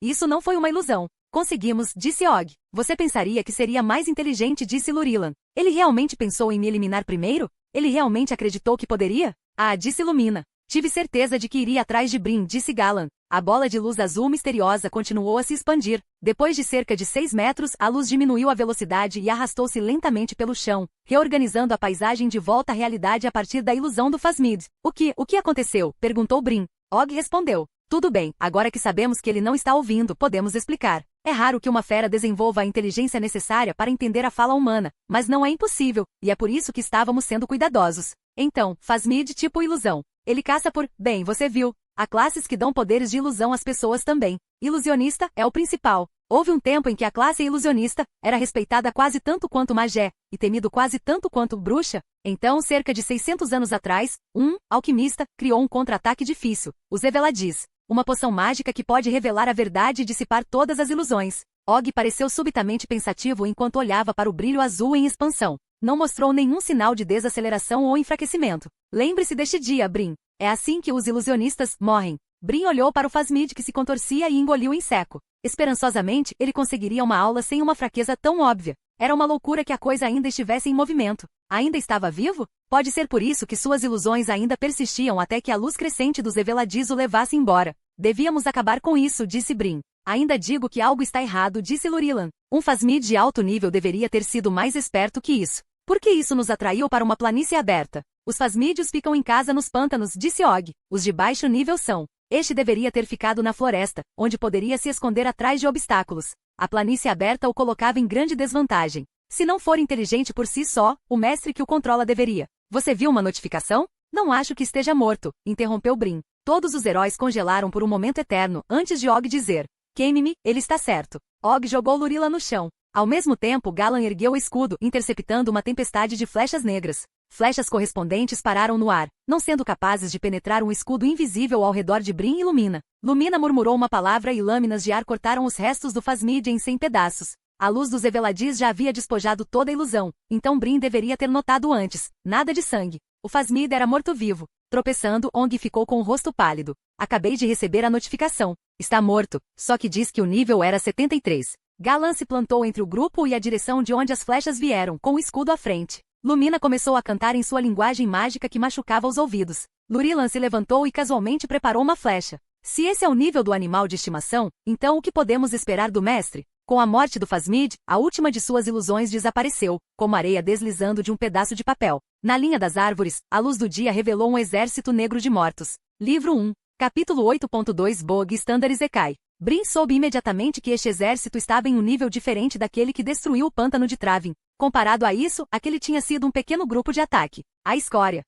Isso não foi uma ilusão. Conseguimos, disse Og. Você pensaria que seria mais inteligente, disse Lurilan. Ele realmente pensou em me eliminar primeiro? Ele realmente acreditou que poderia? Ah, disse Lumina. Tive certeza de que iria atrás de Brin, disse Galan. A bola de luz azul misteriosa continuou a se expandir. Depois de cerca de 6 metros, a luz diminuiu a velocidade e arrastou-se lentamente pelo chão, reorganizando a paisagem de volta à realidade a partir da ilusão do Phasmid. O que aconteceu? Perguntou Brin. Og respondeu. Tudo bem, agora que sabemos que ele não está ouvindo, podemos explicar. É raro que uma fera desenvolva a inteligência necessária para entender a fala humana, mas não é impossível, e é por isso que estávamos sendo cuidadosos. Então, Phasmid tipo ilusão. Ele caça por, bem, você viu. Há classes que dão poderes de ilusão às pessoas também. Ilusionista é o principal. Houve um tempo em que a classe ilusionista era respeitada quase tanto quanto magé, e temido quase tanto quanto bruxa. Então, cerca de 600 anos atrás, um alquimista criou um contra-ataque difícil, os Eveladis. Uma poção mágica que pode revelar a verdade e dissipar todas as ilusões. Og pareceu subitamente pensativo enquanto olhava para o brilho azul em expansão. Não mostrou nenhum sinal de desaceleração ou enfraquecimento. Lembre-se deste dia, Brin. É assim que os ilusionistas morrem. Brin olhou para o Phasmid que se contorcia e engoliu em seco. Esperançosamente, ele conseguiria uma aula sem uma fraqueza tão óbvia. Era uma loucura que a coisa ainda estivesse em movimento. Ainda estava vivo? Pode ser por isso que suas ilusões ainda persistiam até que a luz crescente dos Eveladis o levasse embora. Devíamos acabar com isso, disse Brin. Ainda digo que algo está errado, disse Lurilan. Um Phasmid de alto nível deveria ter sido mais esperto que isso. Por que isso nos atraiu para uma planície aberta? Os Phasmidios ficam em casa nos pântanos, disse Og. Os de baixo nível são. Este deveria ter ficado na floresta, onde poderia se esconder atrás de obstáculos. A planície aberta o colocava em grande desvantagem. Se não for inteligente por si só, o mestre que o controla deveria. Você viu uma notificação? Não acho que esteja morto, interrompeu Brin. Todos os heróis congelaram por um momento eterno, antes de Og dizer. Queime-me, ele está certo. Og jogou Lurilan no chão. Ao mesmo tempo, Galan ergueu o escudo, interceptando uma tempestade de flechas negras. Flechas correspondentes pararam no ar, não sendo capazes de penetrar um escudo invisível ao redor de Brin e Lumina. Lumina murmurou uma palavra e lâminas de ar cortaram os restos do Phasmid em 100 pedaços. A luz dos Eveladis já havia despojado toda a ilusão, então Brin deveria ter notado antes. Nada de sangue. O Phasmid era morto-vivo. Tropeçando, Ong ficou com o rosto pálido. Acabei de receber a notificação. Está morto, só que diz que o nível era 73. Galan se plantou entre o grupo e a direção de onde as flechas vieram, com o escudo à frente. Lumina começou a cantar em sua linguagem mágica que machucava os ouvidos. Lurilan se levantou e casualmente preparou uma flecha. Se esse é o nível do animal de estimação, então o que podemos esperar do mestre? Com a morte do Phasmid, a última de suas ilusões desapareceu, como areia deslizando de um pedaço de papel. Na linha das árvores, a luz do dia revelou um exército negro de mortos. Livro 1, capítulo 8.2 Bog Standard Zekai. Brin soube imediatamente que este exército estava em um nível diferente daquele que destruiu o pântano de Travin. Comparado a isso, aquele tinha sido um pequeno grupo de ataque. A escória.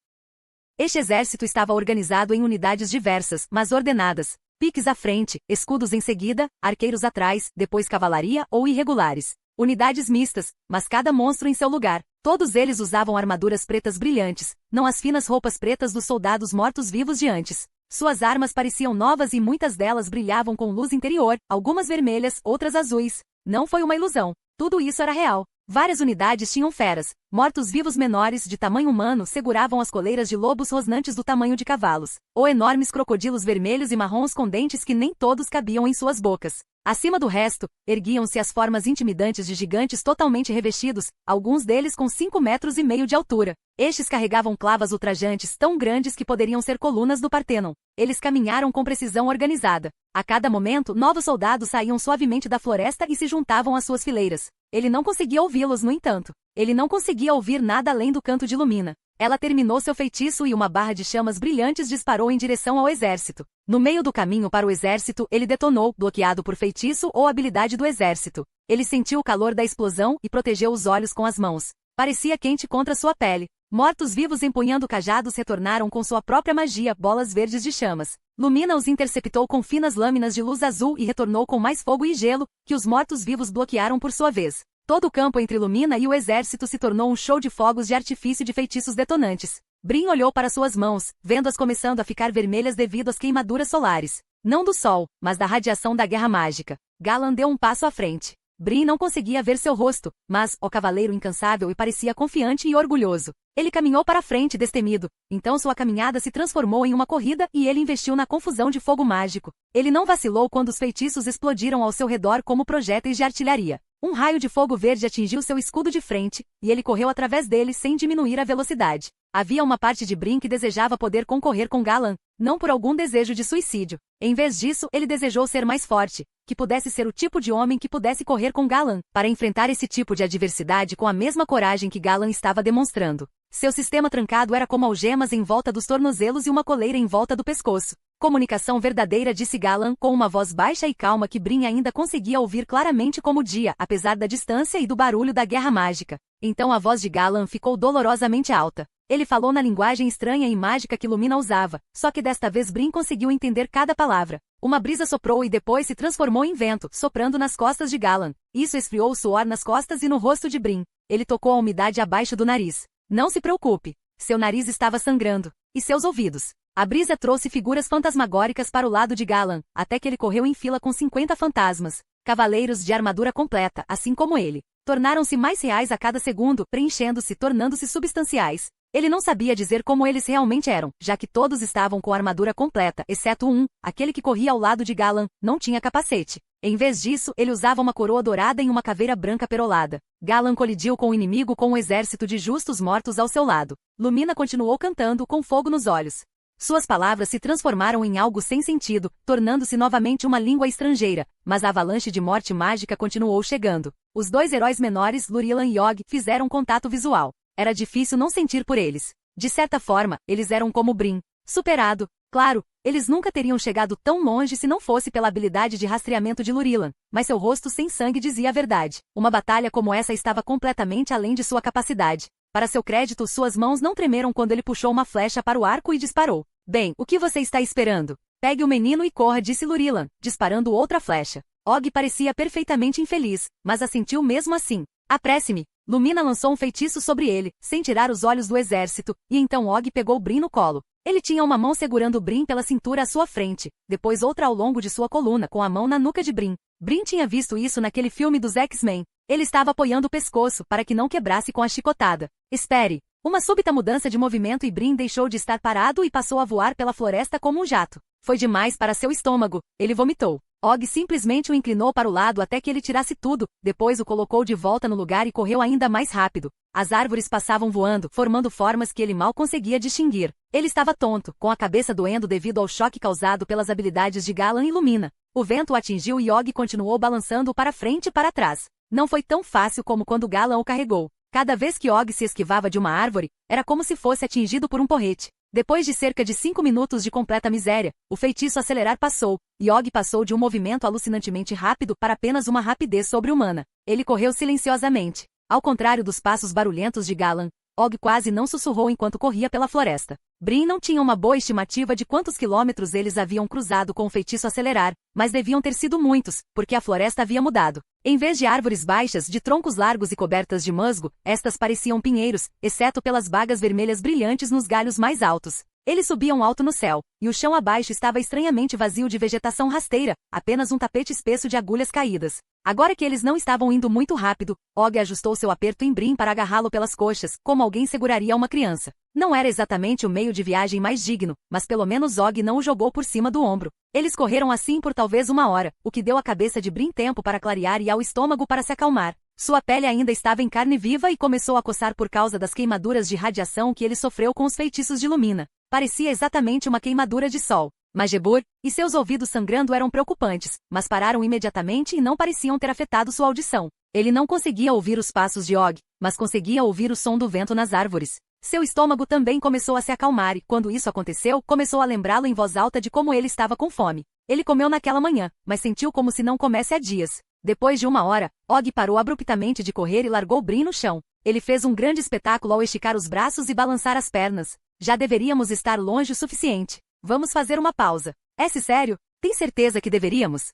Este exército estava organizado em unidades diversas, mas ordenadas. Piques à frente, escudos em seguida, arqueiros atrás, depois cavalaria ou irregulares. Unidades mistas, mas cada monstro em seu lugar. Todos eles usavam armaduras pretas brilhantes, não as finas roupas pretas dos soldados mortos-vivos de antes. Suas armas pareciam novas e muitas delas brilhavam com luz interior, algumas vermelhas, outras azuis. Não foi uma ilusão. Tudo isso era real. Várias unidades tinham feras. Mortos-vivos menores de tamanho humano seguravam as coleiras de lobos rosnantes do tamanho de cavalos, ou enormes crocodilos vermelhos e marrons com dentes que nem todos cabiam em suas bocas. Acima do resto, erguiam-se as formas intimidantes de gigantes totalmente revestidos, alguns deles com 5,5 metros de altura. Estes carregavam clavas ultrajantes tão grandes que poderiam ser colunas do Partenon. Eles caminharam com precisão organizada. A cada momento, novos soldados saíam suavemente da floresta e se juntavam às suas fileiras. Ele não conseguia ouvi-los, no entanto. Ele não conseguia ouvir nada além do canto de Lumina. Ela terminou seu feitiço e uma barra de chamas brilhantes disparou em direção ao exército. No meio do caminho para o exército, ele detonou, bloqueado por feitiço ou habilidade do exército. Ele sentiu o calor da explosão e protegeu os olhos com as mãos. Parecia quente contra sua pele. Mortos-vivos empunhando cajados retornaram com sua própria magia, bolas verdes de chamas. Lumina os interceptou com finas lâminas de luz azul e retornou com mais fogo e gelo, que os mortos-vivos bloquearam por sua vez. Todo o campo entre Lumina e o exército se tornou um show de fogos de artifício e de feitiços detonantes. Brin olhou para suas mãos, vendo-as começando a ficar vermelhas devido às queimaduras solares. Não do sol, mas da radiação da guerra mágica. Galan deu um passo à frente. Brin não conseguia ver seu rosto, mas, o cavaleiro incansável e parecia confiante e orgulhoso. Ele caminhou para frente destemido, então sua caminhada se transformou em uma corrida e ele investiu na confusão de fogo mágico. Ele não vacilou quando os feitiços explodiram ao seu redor como projéteis de artilharia. Um raio de fogo verde atingiu seu escudo de frente, e ele correu através dele sem diminuir a velocidade. Havia uma parte de Brin que desejava poder concorrer com Galan, não por algum desejo de suicídio. Em vez disso, ele desejou ser mais forte, que pudesse ser o tipo de homem que pudesse correr com Galan, para enfrentar esse tipo de adversidade com a mesma coragem que Galan estava demonstrando. Seu sistema trancado era como algemas em volta dos tornozelos e uma coleira em volta do pescoço. Comunicação verdadeira, disse Galan com uma voz baixa e calma que Brin ainda conseguia ouvir claramente como o dia, apesar da distância e do barulho da guerra mágica. Então a voz de Galan ficou dolorosamente alta. Ele falou na linguagem estranha e mágica que Lumina usava, só que desta vez Brin conseguiu entender cada palavra. Uma brisa soprou e depois se transformou em vento, soprando nas costas de Galan. Isso esfriou o suor nas costas e no rosto de Brin. Ele tocou a umidade abaixo do nariz. Não se preocupe. Seu nariz estava sangrando. E seus ouvidos. A brisa trouxe figuras fantasmagóricas para o lado de Galan, até que ele correu em fila com 50 fantasmas. Cavaleiros de armadura completa, assim como ele. Tornaram-se mais reais a cada segundo, preenchendo-se, tornando-se substanciais. Ele não sabia dizer como eles realmente eram, já que todos estavam com a armadura completa, exceto um, aquele que corria ao lado de Galan, não tinha capacete. Em vez disso, ele usava uma coroa dourada e uma caveira branca perolada. Galan colidiu com o inimigo com um exército de justos mortos ao seu lado. Lumina continuou cantando, com fogo nos olhos. Suas palavras se transformaram em algo sem sentido, tornando-se novamente uma língua estrangeira, mas a avalanche de morte mágica continuou chegando. Os dois heróis menores, Lurilan e Og, fizeram contato visual. Era difícil não sentir por eles. De certa forma, eles eram como Brin. Superado. Claro, eles nunca teriam chegado tão longe se não fosse pela habilidade de rastreamento de Lurilan, mas seu rosto sem sangue dizia a verdade. Uma batalha como essa estava completamente além de sua capacidade. Para seu crédito, suas mãos não tremeram quando ele puxou uma flecha para o arco e disparou. Bem, o que você está esperando? Pegue o menino e corra, disse Lurilan, disparando outra flecha. Og parecia perfeitamente infeliz, mas assentiu mesmo assim. Apresse-me. Lumina lançou um feitiço sobre ele, sem tirar os olhos do exército, e então Og pegou Brin no colo. Ele tinha uma mão segurando Brin pela cintura à sua frente, depois outra ao longo de sua coluna com a mão na nuca de Brin. Brin tinha visto isso naquele filme dos X-Men. Ele estava apoiando o pescoço para que não quebrasse com a chicotada. Espere! Uma súbita mudança de movimento e Brin deixou de estar parado e passou a voar pela floresta como um jato. Foi demais para seu estômago. Ele vomitou. Og simplesmente o inclinou para o lado até que ele tirasse tudo, depois o colocou de volta no lugar e correu ainda mais rápido. As árvores passavam voando, formando formas que ele mal conseguia distinguir. Ele estava tonto, com a cabeça doendo devido ao choque causado pelas habilidades de Galan e Lumina. O vento o atingiu e Og continuou balançando para frente e para trás. Não foi tão fácil como quando Galan o carregou. Cada vez que Og se esquivava de uma árvore, era como se fosse atingido por um porrete. Depois de cerca de 5 minutos de completa miséria, o feitiço acelerar passou, e Og passou de um movimento alucinantemente rápido para apenas uma rapidez sobre-humana. Ele correu silenciosamente. Ao contrário dos passos barulhentos de Galan, Og quase não sussurrou enquanto corria pela floresta. Brin não tinha uma boa estimativa de quantos quilômetros eles haviam cruzado com o feitiço acelerar, mas deviam ter sido muitos, porque a floresta havia mudado. Em vez de árvores baixas de troncos largos e cobertas de musgo, estas pareciam pinheiros, exceto pelas bagas vermelhas brilhantes nos galhos mais altos. Eles subiam alto no céu, e o chão abaixo estava estranhamente vazio de vegetação rasteira, apenas um tapete espesso de agulhas caídas. Agora que eles não estavam indo muito rápido, Og ajustou seu aperto em Brim para agarrá-lo pelas coxas, como alguém seguraria uma criança. Não era exatamente o meio de viagem mais digno, mas pelo menos Og não o jogou por cima do ombro. Eles correram assim por talvez 1 hora, o que deu à cabeça de Brim tempo para clarear e ao estômago para se acalmar. Sua pele ainda estava em carne viva e começou a coçar por causa das queimaduras de radiação que ele sofreu com os feitiços de Lumina. Parecia exatamente uma queimadura de sol. Majbur e seus ouvidos sangrando eram preocupantes, mas pararam imediatamente e não pareciam ter afetado sua audição. Ele não conseguia ouvir os passos de Og, mas conseguia ouvir o som do vento nas árvores. Seu estômago também começou a se acalmar e, quando isso aconteceu, começou a lembrá-lo em voz alta de como ele estava com fome. Ele comeu naquela manhã, mas sentiu como se não comesse há dias. Depois de 1 hora, Og parou abruptamente de correr e largou Brim no chão. Ele fez um grande espetáculo ao esticar os braços e balançar as pernas. Já deveríamos estar longe o suficiente. Vamos fazer uma pausa. É sério? Tem certeza que deveríamos?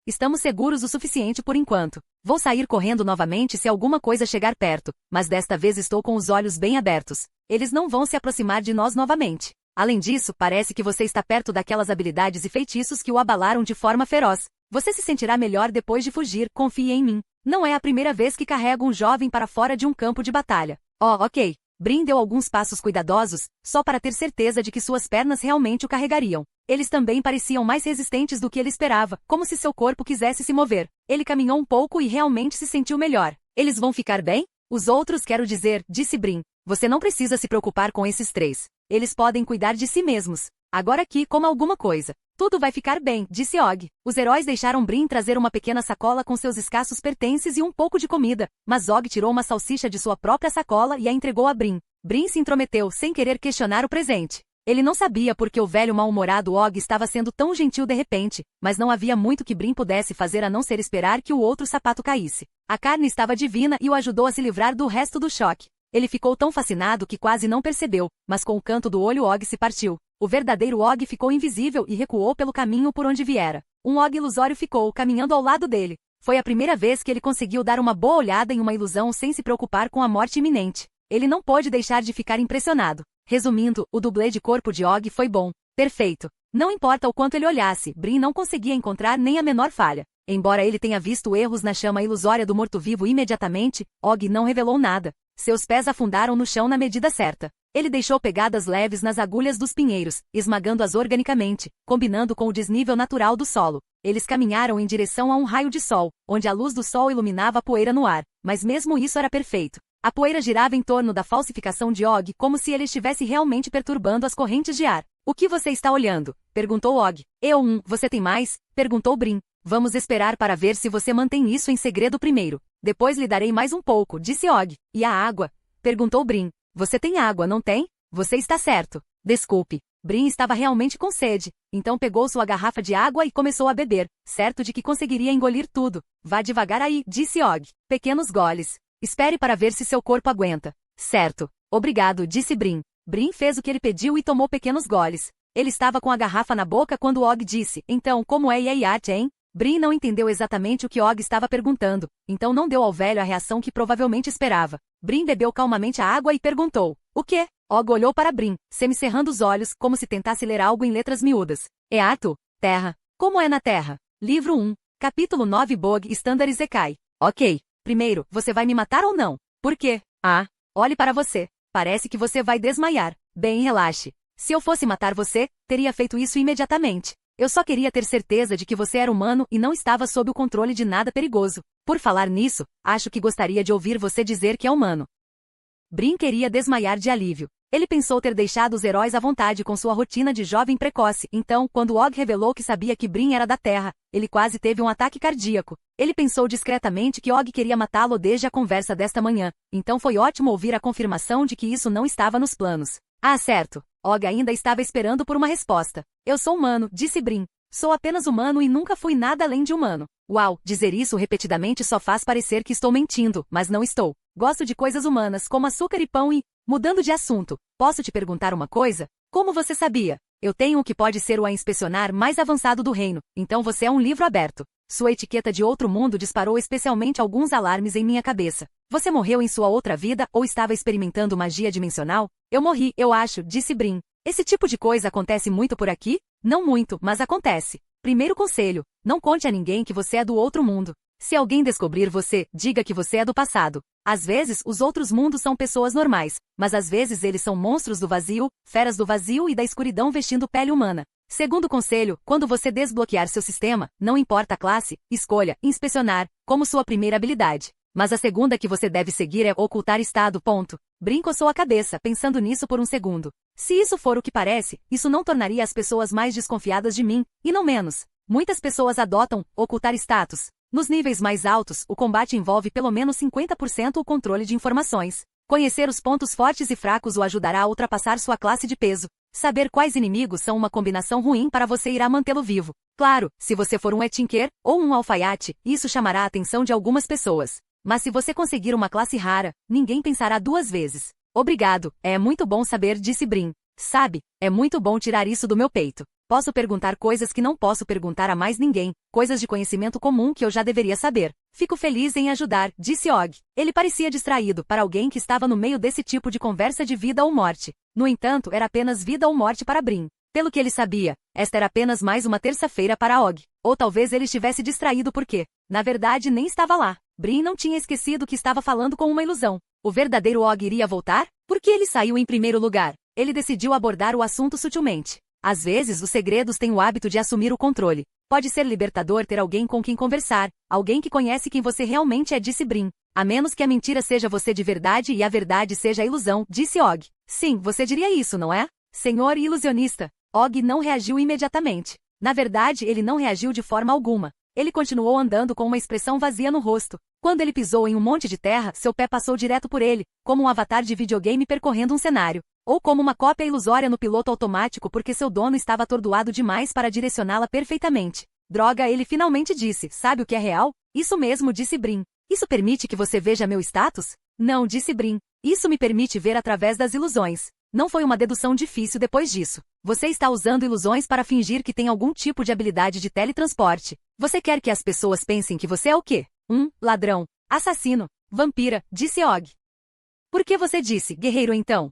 Estamos seguros o suficiente por enquanto. Vou sair correndo novamente se alguma coisa chegar perto, mas desta vez estou com os olhos bem abertos. Eles não vão se aproximar de nós novamente. Além disso, parece que você está perto daquelas habilidades e feitiços que o abalaram de forma feroz. Você se sentirá melhor depois de fugir, confie em mim. Não é a primeira vez que carrego um jovem para fora de um campo de batalha. Oh, ok. Brim deu alguns passos cuidadosos, só para ter certeza de que suas pernas realmente o carregariam. Eles também pareciam mais resistentes do que ele esperava, como se seu corpo quisesse se mover. Ele caminhou um pouco e realmente se sentiu melhor. Eles vão ficar bem? Os outros, quero dizer, disse Brim. Você não precisa se preocupar com esses 3. Eles podem cuidar de si mesmos. Agora aqui, coma alguma coisa. Tudo vai ficar bem, disse Og. Os heróis deixaram Brim trazer uma pequena sacola com seus escassos pertences e um pouco de comida, mas Og tirou uma salsicha de sua própria sacola e a entregou a Brim. Brim se intrometeu sem querer questionar o presente. Ele não sabia por que o velho mal-humorado Og estava sendo tão gentil de repente, mas não havia muito que Brim pudesse fazer a não ser esperar que o outro sapato caísse. A carne estava divina e o ajudou a se livrar do resto do choque. Ele ficou tão fascinado que quase não percebeu, mas com o canto do olho Og se partiu. O verdadeiro Og ficou invisível e recuou pelo caminho por onde viera. Um Og ilusório ficou caminhando ao lado dele. Foi a primeira vez que ele conseguiu dar uma boa olhada em uma ilusão sem se preocupar com a morte iminente. Ele não pôde deixar de ficar impressionado. Resumindo, o dublê de corpo de Og foi bom. Perfeito. Não importa o quanto ele olhasse, Brim não conseguia encontrar nem a menor falha. Embora ele tenha visto erros na chama ilusória do morto-vivo imediatamente, Og não revelou nada. Seus pés afundaram no chão na medida certa. Ele deixou pegadas leves nas agulhas dos pinheiros, esmagando-as organicamente, combinando com o desnível natural do solo. Eles caminharam em direção a um raio de sol, onde a luz do sol iluminava a poeira no ar, mas mesmo isso era perfeito. A poeira girava em torno da falsificação de Og como se ele estivesse realmente perturbando as correntes de ar. O que você está olhando? Perguntou Og. Você tem mais? Perguntou Brim. Vamos esperar para ver se você mantém isso em segredo primeiro. Depois lhe darei mais um pouco, disse Og. E a água? Perguntou Brim. Você tem água, não tem? Você está certo. Desculpe. Brim estava realmente com sede, então pegou sua garrafa de água e começou a beber, certo de que conseguiria engolir tudo. Vá devagar aí, disse Og. Pequenos goles. Espere para ver se seu corpo aguenta. Certo. Obrigado, disse Brim. Brim fez o que ele pediu e tomou pequenos goles. Ele estava com a garrafa na boca quando Og disse, então como é Yeyart, hein? Brim não entendeu exatamente o que Og estava perguntando, então não deu ao velho a reação que provavelmente esperava. Brim bebeu calmamente a água e perguntou, o quê? Og olhou para Brim, semicerrando os olhos, como se tentasse ler algo em letras miúdas. Eatu, terra. Como é na terra? Livro 1, capítulo 9 Bog Standard Isekai. Ok. Primeiro, você vai me matar ou não? Por quê? Ah, olhe para você. Parece que você vai desmaiar. Bem, relaxe. Se eu fosse matar você, teria feito isso imediatamente. Eu só queria ter certeza de que você era humano e não estava sob o controle de nada perigoso. Por falar nisso, acho que gostaria de ouvir você dizer que é humano. Brim queria desmaiar de alívio. Ele pensou ter deixado os heróis à vontade com sua rotina de jovem precoce, então, quando Og revelou que sabia que Brim era da Terra, ele quase teve um ataque cardíaco. Ele pensou discretamente que Og queria matá-lo desde a conversa desta manhã, então foi ótimo ouvir a confirmação de que isso não estava nos planos. Ah, certo. Og ainda estava esperando por uma resposta. Eu sou humano, disse Brim. Sou apenas humano e nunca fui nada além de humano. Uau, dizer isso repetidamente só faz parecer que estou mentindo, mas não estou. Gosto de coisas humanas, como açúcar e pão e... Mudando de assunto, posso te perguntar uma coisa? Como você sabia? Eu tenho o que pode ser o a inspecionar mais avançado do reino, então você é um livro aberto. Sua etiqueta de outro mundo disparou especialmente alguns alarmes em minha cabeça. Você morreu em sua outra vida ou estava experimentando magia dimensional? Eu morri, eu acho, disse Brim. Esse tipo de coisa acontece muito por aqui? Não muito, mas acontece. Primeiro conselho: não conte a ninguém que você é do outro mundo. Se alguém descobrir você, diga que você é do passado. Às vezes, os outros mundos são pessoas normais, mas às vezes eles são monstros do vazio, feras do vazio e da escuridão vestindo pele humana. Segundo conselho: quando você desbloquear seu sistema, não importa a classe, escolha inspecionar como sua primeira habilidade. Mas a segunda que você deve seguir é ocultar estado. Brin coçou a cabeça, pensando nisso por um segundo. Se isso for o que parece, isso não tornaria as pessoas mais desconfiadas de mim, e não menos. Muitas pessoas adotam ocultar status. Nos níveis mais altos, o combate envolve pelo menos 50% o controle de informações. Conhecer os pontos fortes e fracos o ajudará a ultrapassar sua classe de peso. Saber quais inimigos são uma combinação ruim para você irá mantê-lo vivo. Claro, se você for um Etinker ou um alfaiate, isso chamará a atenção de algumas pessoas. Mas se você conseguir uma classe rara, ninguém pensará duas vezes. Obrigado, é muito bom saber, disse Brin. Sabe, é muito bom tirar isso do meu peito. Posso perguntar coisas que não posso perguntar a mais ninguém, coisas de conhecimento comum que eu já deveria saber. Fico feliz em ajudar, disse Og. Ele parecia distraído para alguém que estava no meio desse tipo de conversa de vida ou morte. No entanto, era apenas vida ou morte para Brin. Pelo que ele sabia, esta era apenas mais uma terça-feira para Og. Ou talvez ele estivesse distraído porque, na verdade, nem estava lá. Brin não tinha esquecido que estava falando com uma ilusão. O verdadeiro Og iria voltar? Por que ele saiu em primeiro lugar? Ele decidiu abordar o assunto sutilmente. Às vezes, os segredos têm o hábito de assumir o controle. Pode ser libertador ter alguém com quem conversar, alguém que conhece quem você realmente é, disse Brin. A menos que a mentira seja você de verdade e a verdade seja a ilusão, disse Og. Sim, você diria isso, não é? Senhor ilusionista. Og não reagiu imediatamente. Na verdade, ele não reagiu de forma alguma. Ele continuou andando com uma expressão vazia no rosto. Quando ele pisou em um monte de terra, seu pé passou direto por ele, como um avatar de videogame percorrendo um cenário. Ou como uma cópia ilusória no piloto automático porque seu dono estava atordoado demais para direcioná-la perfeitamente. Droga, ele finalmente disse, sabe o que é real? Isso mesmo, disse Brin. Isso permite que você veja meu status? Não, disse Brin. Isso me permite ver através das ilusões. Não foi uma dedução difícil depois disso. Você está usando ilusões para fingir que tem algum tipo de habilidade de teletransporte. Você quer que as pessoas pensem que você é o quê? Ladrão, assassino, vampira, disse Og. Por que você disse, guerreiro então?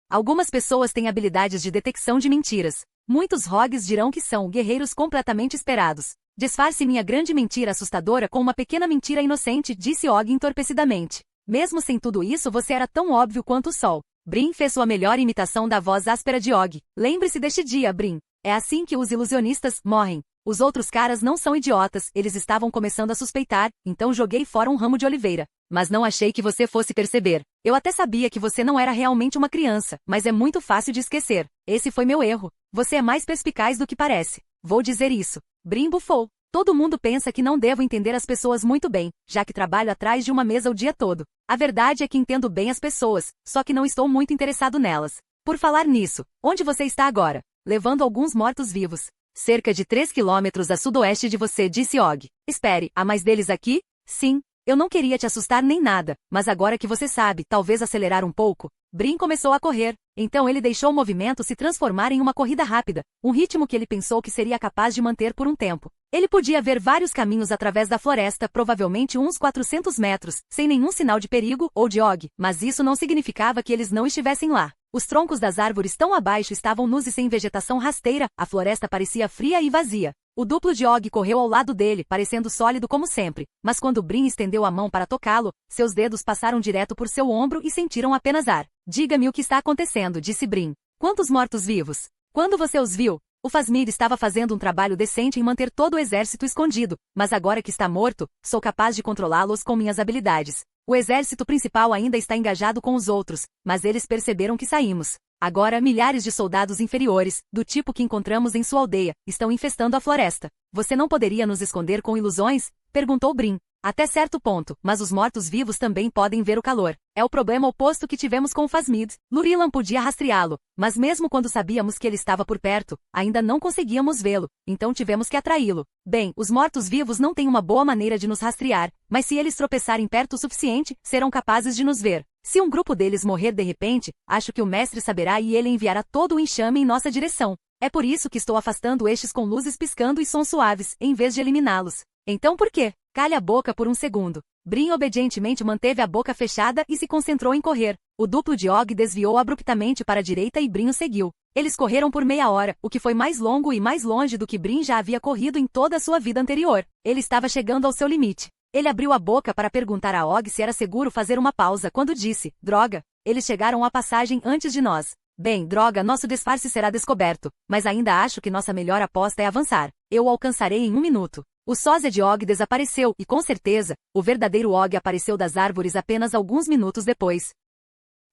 Algumas pessoas têm habilidades de detecção de mentiras. Muitos rogues dirão que são guerreiros completamente esperados. Disfarce minha grande mentira assustadora com uma pequena mentira inocente, disse Og entorpecidamente. Mesmo sem tudo isso você era tão óbvio quanto o sol. Brin fez sua melhor imitação da voz áspera de Og. Lembre-se deste dia, Brin. É assim que os ilusionistas morrem. Os outros caras não são idiotas, eles estavam começando a suspeitar, então joguei fora um ramo de oliveira. Mas não achei que você fosse perceber. Eu até sabia que você não era realmente uma criança, mas é muito fácil de esquecer. Esse foi meu erro. Você é mais perspicaz do que parece. Vou dizer isso. Brin bufou. Todo mundo pensa que não devo entender as pessoas muito bem, já que trabalho atrás de uma mesa o dia todo. A verdade é que entendo bem as pessoas, só que não estou muito interessado nelas. Por falar nisso, onde você está agora? Levando alguns mortos-vivos. Cerca de 3 quilômetros a sudoeste de você, disse Og. Espere, há mais deles aqui? Sim. Eu não queria te assustar nem nada, mas agora que você sabe, talvez acelerar um pouco. Brin começou a correr. Então ele deixou o movimento se transformar em uma corrida rápida, um ritmo que ele pensou que seria capaz de manter por um tempo. Ele podia ver vários caminhos através da floresta, provavelmente uns 400 metros, sem nenhum sinal de perigo ou de Og, mas isso não significava que eles não estivessem lá. Os troncos das árvores tão abaixo estavam nus e sem vegetação rasteira, a floresta parecia fria e vazia. O duplo de Og correu ao lado dele, parecendo sólido como sempre, mas quando Brin estendeu a mão para tocá-lo, seus dedos passaram direto por seu ombro e sentiram apenas ar. Diga-me o que está acontecendo, disse Brin. Quantos mortos-vivos? Quando você os viu? O Phasmid estava fazendo um trabalho decente em manter todo o exército escondido, mas agora que está morto, sou capaz de controlá-los com minhas habilidades. O exército principal ainda está engajado com os outros, mas eles perceberam que saímos. Agora, milhares de soldados inferiores, do tipo que encontramos em sua aldeia, estão infestando a floresta. Você não poderia nos esconder com ilusões? Perguntou Brin. Até certo ponto, mas os mortos-vivos também podem ver o calor. É o problema oposto que tivemos com o Phasmid. Lurilan podia rastreá-lo, mas mesmo quando sabíamos que ele estava por perto, ainda não conseguíamos vê-lo, então tivemos que atraí-lo. Bem, os mortos-vivos não têm uma boa maneira de nos rastrear, mas se eles tropeçarem perto o suficiente, serão capazes de nos ver. Se um grupo deles morrer de repente, acho que o mestre saberá e ele enviará todo o enxame em nossa direção. É por isso que estou afastando estes com luzes piscando e sons suaves, em vez de eliminá-los. Então por quê? Calhe a boca por um segundo. Brin obedientemente manteve a boca fechada e se concentrou em correr. O duplo de Og desviou abruptamente para a direita e Brin o seguiu. Eles correram por meia hora, o que foi mais longo e mais longe do que Brin já havia corrido em toda a sua vida anterior. Ele estava chegando ao seu limite. Ele abriu a boca para perguntar a Og se era seguro fazer uma pausa quando disse, droga, eles chegaram à passagem antes de nós. Bem, droga, nosso disfarce será descoberto, mas ainda acho que nossa melhor aposta é avançar. Eu o alcançarei em 1 minuto. O sósia de Og desapareceu e, com certeza, o verdadeiro Og apareceu das árvores apenas alguns minutos depois.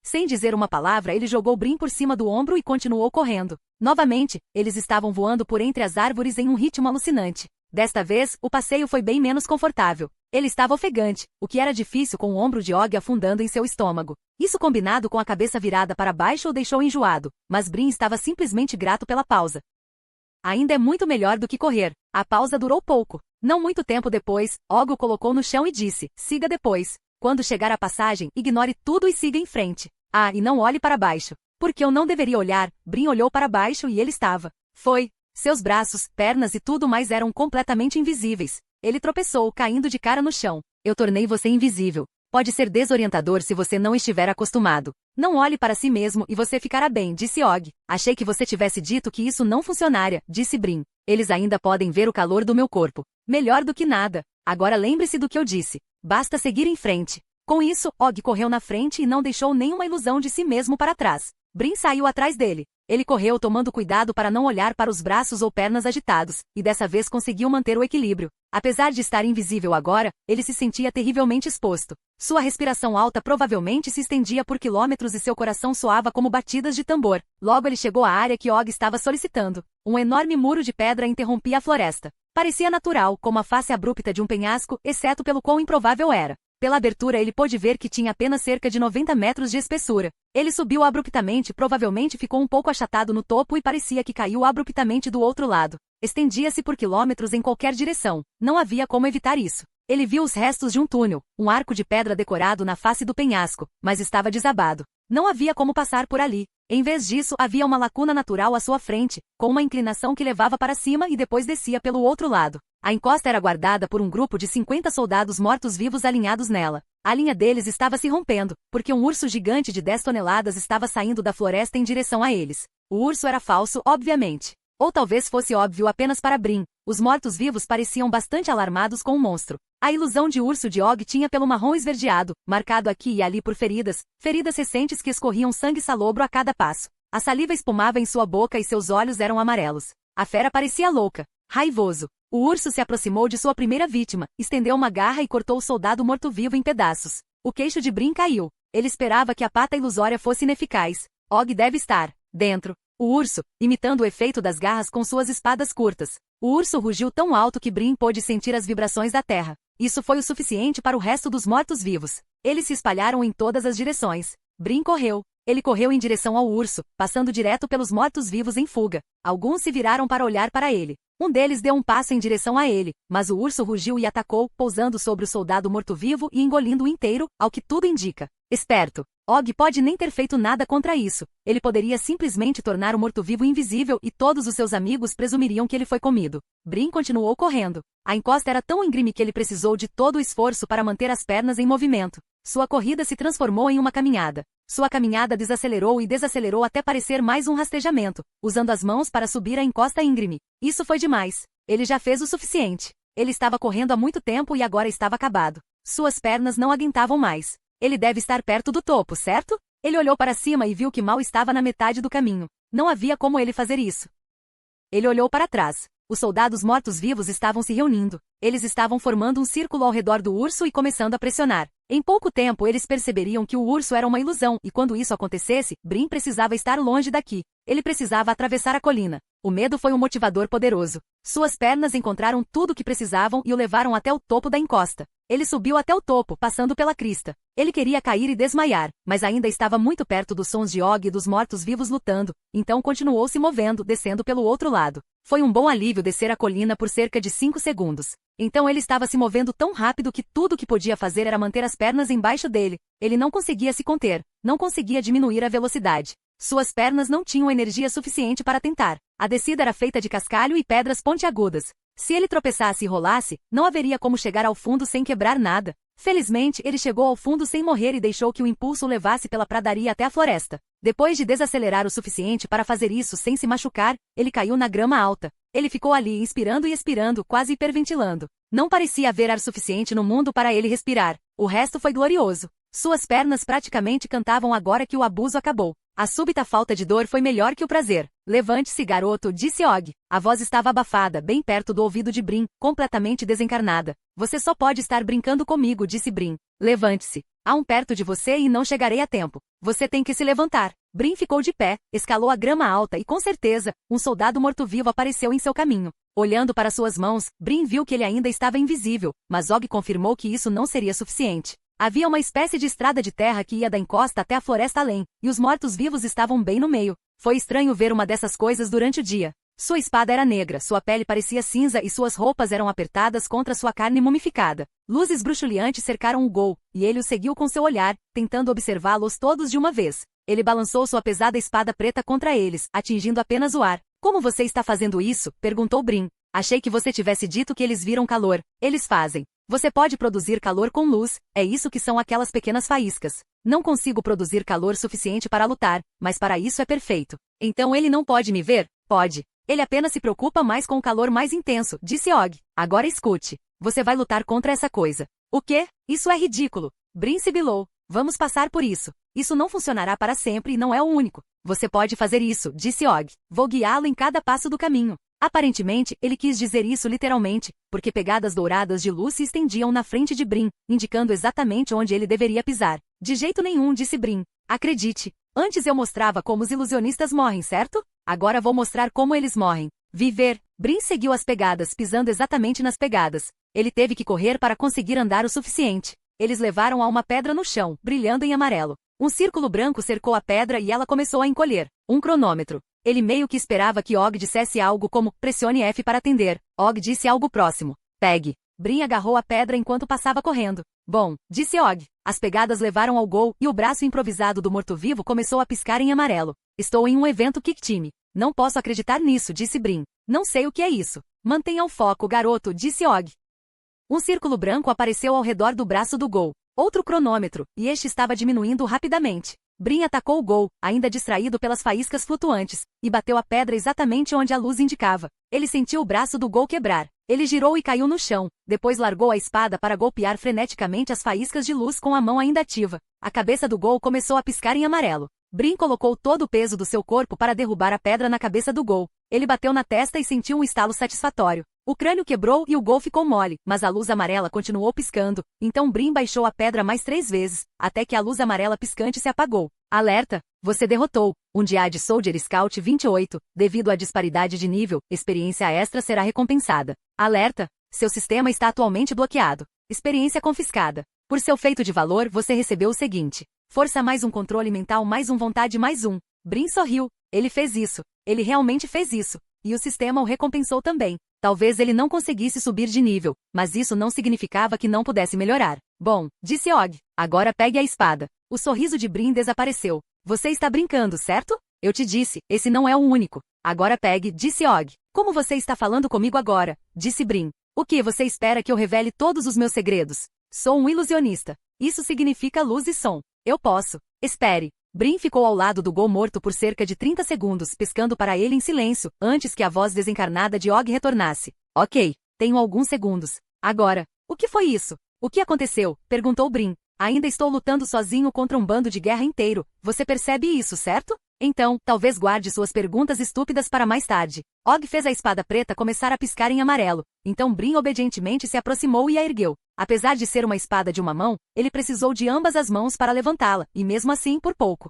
Sem dizer uma palavra, ele jogou Brin por cima do ombro e continuou correndo. Novamente, eles estavam voando por entre as árvores em um ritmo alucinante. Desta vez, o passeio foi bem menos confortável. Ele estava ofegante, o que era difícil com o ombro de Og afundando em seu estômago. Isso combinado com a cabeça virada para baixo o deixou enjoado, mas Brin estava simplesmente grato pela pausa. Ainda é muito melhor do que correr. A pausa durou pouco. Não muito tempo depois, Og o colocou no chão e disse, siga depois. Quando chegar à passagem, ignore tudo e siga em frente. Ah, e não olhe para baixo. Porque eu não deveria olhar. Brin olhou para baixo e ele estava. Seus braços, pernas e tudo mais eram completamente invisíveis. Ele tropeçou, caindo de cara no chão. Eu tornei você invisível. Pode ser desorientador se você não estiver acostumado. Não olhe para si mesmo e você ficará bem, disse Og. Achei que você tivesse dito que isso não funcionaria, disse Brin. Eles ainda podem ver o calor do meu corpo. Melhor do que nada. Agora lembre-se do que eu disse. Basta seguir em frente. Com isso, Og correu na frente e não deixou nenhuma ilusão de si mesmo para trás. Brin saiu atrás dele. Ele correu tomando cuidado para não olhar para os braços ou pernas agitados, e dessa vez conseguiu manter o equilíbrio. Apesar de estar invisível agora, ele se sentia terrivelmente exposto. Sua respiração alta provavelmente se estendia por quilômetros e seu coração soava como batidas de tambor. Logo ele chegou à área que Og estava solicitando. Um enorme muro de pedra interrompia a floresta. Parecia natural, como a face abrupta de um penhasco, exceto pelo quão improvável era. Pela abertura ele pôde ver que tinha apenas cerca de 90 metros de espessura. Ele subiu abruptamente, provavelmente ficou um pouco achatado no topo e parecia que caiu abruptamente do outro lado. Estendia-se por quilômetros em qualquer direção. Não havia como evitar isso. Ele viu os restos de um túnel, um arco de pedra decorado na face do penhasco, mas estava desabado. Não havia como passar por ali. Em vez disso, havia uma lacuna natural à sua frente, com uma inclinação que levava para cima e depois descia pelo outro lado. A encosta era guardada por um grupo de 50 soldados mortos-vivos alinhados nela. A linha deles estava se rompendo, porque um urso gigante de 10 toneladas estava saindo da floresta em direção a eles. O urso era falso, obviamente. Ou talvez fosse óbvio apenas para Brin. Os mortos-vivos pareciam bastante alarmados com o monstro. A ilusão de urso de Og tinha pelo marrom esverdeado, marcado aqui e ali por feridas recentes que escorriam sangue salobro a cada passo. A saliva espumava em sua boca e seus olhos eram amarelos. A fera parecia louca, raivoso. O urso se aproximou de sua primeira vítima, estendeu uma garra e cortou o soldado morto-vivo em pedaços. O queixo de Brin caiu. Ele esperava que a pata ilusória fosse ineficaz. Og deve estar dentro. O urso, imitando o efeito das garras com suas espadas curtas. O urso rugiu tão alto que Brin pôde sentir as vibrações da terra. Isso foi o suficiente para o resto dos mortos-vivos. Eles se espalharam em todas as direções. Brin correu. Ele correu em direção ao urso, passando direto pelos mortos-vivos em fuga. Alguns se viraram para olhar para ele. Um deles deu um passo em direção a ele, mas o urso rugiu e atacou, pousando sobre o soldado morto-vivo e engolindo-o inteiro, ao que tudo indica. Esperto. Og pode nem ter feito nada contra isso. Ele poderia simplesmente tornar o morto-vivo invisível e todos os seus amigos presumiriam que ele foi comido. Brin continuou correndo. A encosta era tão íngreme que ele precisou de todo o esforço para manter as pernas em movimento. Sua corrida se transformou em uma caminhada. Sua caminhada desacelerou e desacelerou até parecer mais um rastejamento, usando as mãos para subir a encosta íngreme. Isso foi demais. Ele já fez o suficiente. Ele estava correndo há muito tempo e agora estava acabado. Suas pernas não aguentavam mais. Ele deve estar perto do topo, certo? Ele olhou para cima e viu que mal estava na metade do caminho. Não havia como ele fazer isso. Ele olhou para trás. Os soldados mortos-vivos estavam se reunindo. Eles estavam formando um círculo ao redor do urso e começando a pressionar. Em pouco tempo eles perceberiam que o urso era uma ilusão e quando isso acontecesse, Brin precisava estar longe daqui. Ele precisava atravessar a colina. O medo foi um motivador poderoso. Suas pernas encontraram tudo o que precisavam e o levaram até o topo da encosta. Ele subiu até o topo, passando pela crista. Ele queria cair e desmaiar, mas ainda estava muito perto dos sons de Og e dos mortos-vivos lutando, então continuou se movendo, descendo pelo outro lado. Foi um bom alívio descer a colina por cerca de 5 segundos. Então ele estava se movendo tão rápido que tudo o que podia fazer era manter as pernas embaixo dele. Ele não conseguia se conter, não conseguia diminuir a velocidade. Suas pernas não tinham energia suficiente para tentar. A descida era feita de cascalho e pedras pontiagudas. Se ele tropeçasse e rolasse, não haveria como chegar ao fundo sem quebrar nada. Felizmente, ele chegou ao fundo sem morrer e deixou que o impulso o levasse pela pradaria até a floresta. Depois de desacelerar o suficiente para fazer isso sem se machucar, ele caiu na grama alta. Ele ficou ali inspirando e expirando, quase hiperventilando. Não parecia haver ar suficiente no mundo para ele respirar. O resto foi glorioso. Suas pernas praticamente cantavam agora que o abuso acabou. A súbita falta de dor foi melhor que o prazer. Levante-se, garoto, disse Og. A voz estava abafada, bem perto do ouvido de Brin, completamente desencarnada. Você só pode estar brincando comigo, disse Brin. Levante-se. Há um perto de você e não chegarei a tempo. Você tem que se levantar. Brin ficou de pé, escalou a grama alta e, com certeza, um soldado morto-vivo apareceu em seu caminho. Olhando para suas mãos, Brin viu que ele ainda estava invisível, mas Og confirmou que isso não seria suficiente. Havia uma espécie de estrada de terra que ia da encosta até a floresta além, e os mortos-vivos estavam bem no meio. Foi estranho ver uma dessas coisas durante o dia. Sua espada era negra, sua pele parecia cinza e suas roupas eram apertadas contra sua carne mumificada. Luzes bruxuleantes cercaram o Gol, e ele o seguiu com seu olhar, tentando observá-los todos de uma vez. Ele balançou sua pesada espada preta contra eles, atingindo apenas o ar. Como você está fazendo isso? Perguntou Brin. Achei que você tivesse dito que eles viram calor. Eles fazem. Você pode produzir calor com luz, é isso que são aquelas pequenas faíscas. Não consigo produzir calor suficiente para lutar, mas para isso é perfeito. Então ele não pode me ver? Pode. Ele apenas se preocupa mais com o calor mais intenso, disse Og. Agora escute. Você vai lutar contra essa coisa. O quê? Isso é ridículo. Brin sibilou. Vamos passar por isso. Isso não funcionará para sempre e não é o único. Você pode fazer isso, disse Og. Vou guiá-lo em cada passo do caminho. Aparentemente, ele quis dizer isso literalmente, porque pegadas douradas de luz se estendiam na frente de Brin, indicando exatamente onde ele deveria pisar. De jeito nenhum, disse Brin. Acredite. Antes eu mostrava como os ilusionistas morrem, certo? Agora vou mostrar como eles morrem. Viver. Brin seguiu as pegadas, pisando exatamente nas pegadas. Ele teve que correr para conseguir andar o suficiente. Eles levaram a uma pedra no chão, brilhando em amarelo. Um círculo branco cercou a pedra e ela começou a encolher. Um cronômetro. Ele meio que esperava que Og dissesse algo como, pressione F para atender. Og disse algo próximo. Pegue. Brin agarrou a pedra enquanto passava correndo. Bom, disse Og. As pegadas levaram ao Gol e o braço improvisado do morto-vivo começou a piscar em amarelo. Estou em um evento Kick Team. Não posso acreditar nisso, disse Brin. Não sei o que é isso. Mantenha o foco, garoto, disse Og. Um círculo branco apareceu ao redor do braço do Gol. Outro cronômetro, e este estava diminuindo rapidamente. Brin atacou o Gol, ainda distraído pelas faíscas flutuantes, e bateu a pedra exatamente onde a luz indicava. Ele sentiu o braço do Gol quebrar. Ele girou e caiu no chão, depois largou a espada para golpear freneticamente as faíscas de luz com a mão ainda ativa. A cabeça do Gol começou a piscar em amarelo. Brin colocou todo o peso do seu corpo para derrubar a pedra na cabeça do Gol. Ele bateu na testa e sentiu um estalo satisfatório. O crânio quebrou e o Gol ficou mole, mas a luz amarela continuou piscando, então Brin baixou a pedra mais 3 vezes, até que a luz amarela piscante se apagou. Alerta! Você derrotou um Jade Soldier Scout 28, devido à disparidade de nível, experiência extra será recompensada. Alerta! Seu sistema está atualmente bloqueado. Experiência confiscada. Por seu feito de valor, você recebeu o seguinte. Força mais um controle mental mais um vontade mais um. Brin sorriu. Ele fez isso. Ele realmente fez isso. E o sistema o recompensou também. Talvez ele não conseguisse subir de nível, mas isso não significava que não pudesse melhorar. Bom, disse Og. Agora pegue a espada. O sorriso de Brin desapareceu. Você está brincando, certo? Eu te disse, esse não é o único. Agora pegue, disse Og. Como você está falando comigo agora? Disse Brin. O que você espera que eu revele todos os meus segredos? Sou um ilusionista. Isso significa luz e som. Eu posso. Espere. Brin ficou ao lado do Gol morto por cerca de 30 segundos, pescando para ele em silêncio, antes que a voz desencarnada de Og retornasse. Ok, tenho alguns segundos. Agora, o que foi isso? O que aconteceu? Perguntou Brin. Ainda estou lutando sozinho contra um bando de guerra inteiro. Você percebe isso, certo? Então, talvez guarde suas perguntas estúpidas para mais tarde. Og fez a espada preta começar a piscar em amarelo. Então Brin obedientemente se aproximou e a ergueu. Apesar de ser uma espada de uma mão, ele precisou de ambas as mãos para levantá-la, e mesmo assim por pouco.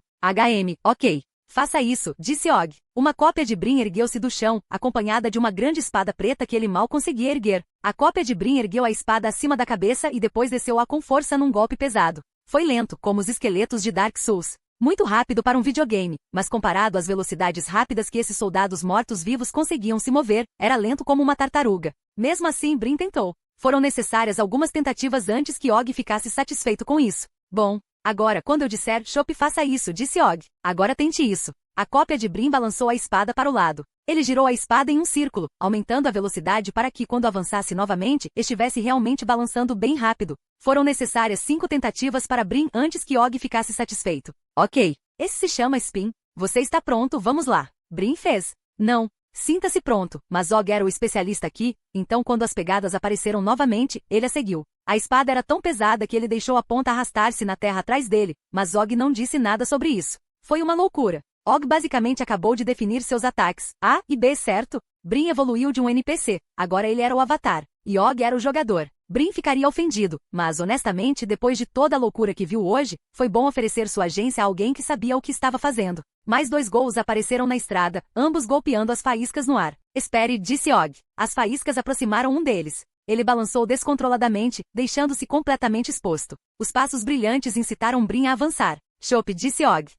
Ok. Faça isso, disse Og. Uma cópia de Brin ergueu-se do chão, acompanhada de uma grande espada preta que ele mal conseguia erguer. A cópia de Brin ergueu a espada acima da cabeça e depois desceu-a com força num golpe pesado. Foi lento, como os esqueletos de Dark Souls. Muito rápido para um videogame, mas comparado às velocidades rápidas que esses soldados mortos-vivos conseguiam se mover, era lento como uma tartaruga. Mesmo assim, Brin tentou. Foram necessárias algumas tentativas antes que Og ficasse satisfeito com isso. Bom, agora quando eu disser, Chop faça isso, disse Og. Agora tente isso. A cópia de Brim balançou a espada para o lado. Ele girou a espada em um círculo, aumentando a velocidade para que, quando avançasse novamente, estivesse realmente balançando bem rápido. Foram necessárias 5 tentativas para Brim antes que Og ficasse satisfeito. Ok. Esse se chama Spin. Você está pronto, vamos lá. Brim fez. Não. Sinta-se pronto, mas Og era o especialista aqui, então quando as pegadas apareceram novamente, ele a seguiu. A espada era tão pesada que ele deixou a ponta arrastar-se na terra atrás dele, mas Og não disse nada sobre isso. Foi uma loucura. Og basicamente acabou de definir seus ataques, A e B, certo? Brim evoluiu de um NPC, agora ele era o avatar, e Og era o jogador. Brim ficaria ofendido, mas honestamente, depois de toda a loucura que viu hoje, foi bom oferecer sua agência a alguém que sabia o que estava fazendo. Mais 2 ghouls apareceram na estrada, ambos golpeando as faíscas no ar. Espere, disse Og. As faíscas aproximaram um deles. Ele balançou descontroladamente, deixando-se completamente exposto. Os passos brilhantes incitaram Brim a avançar. Chope, disse Og.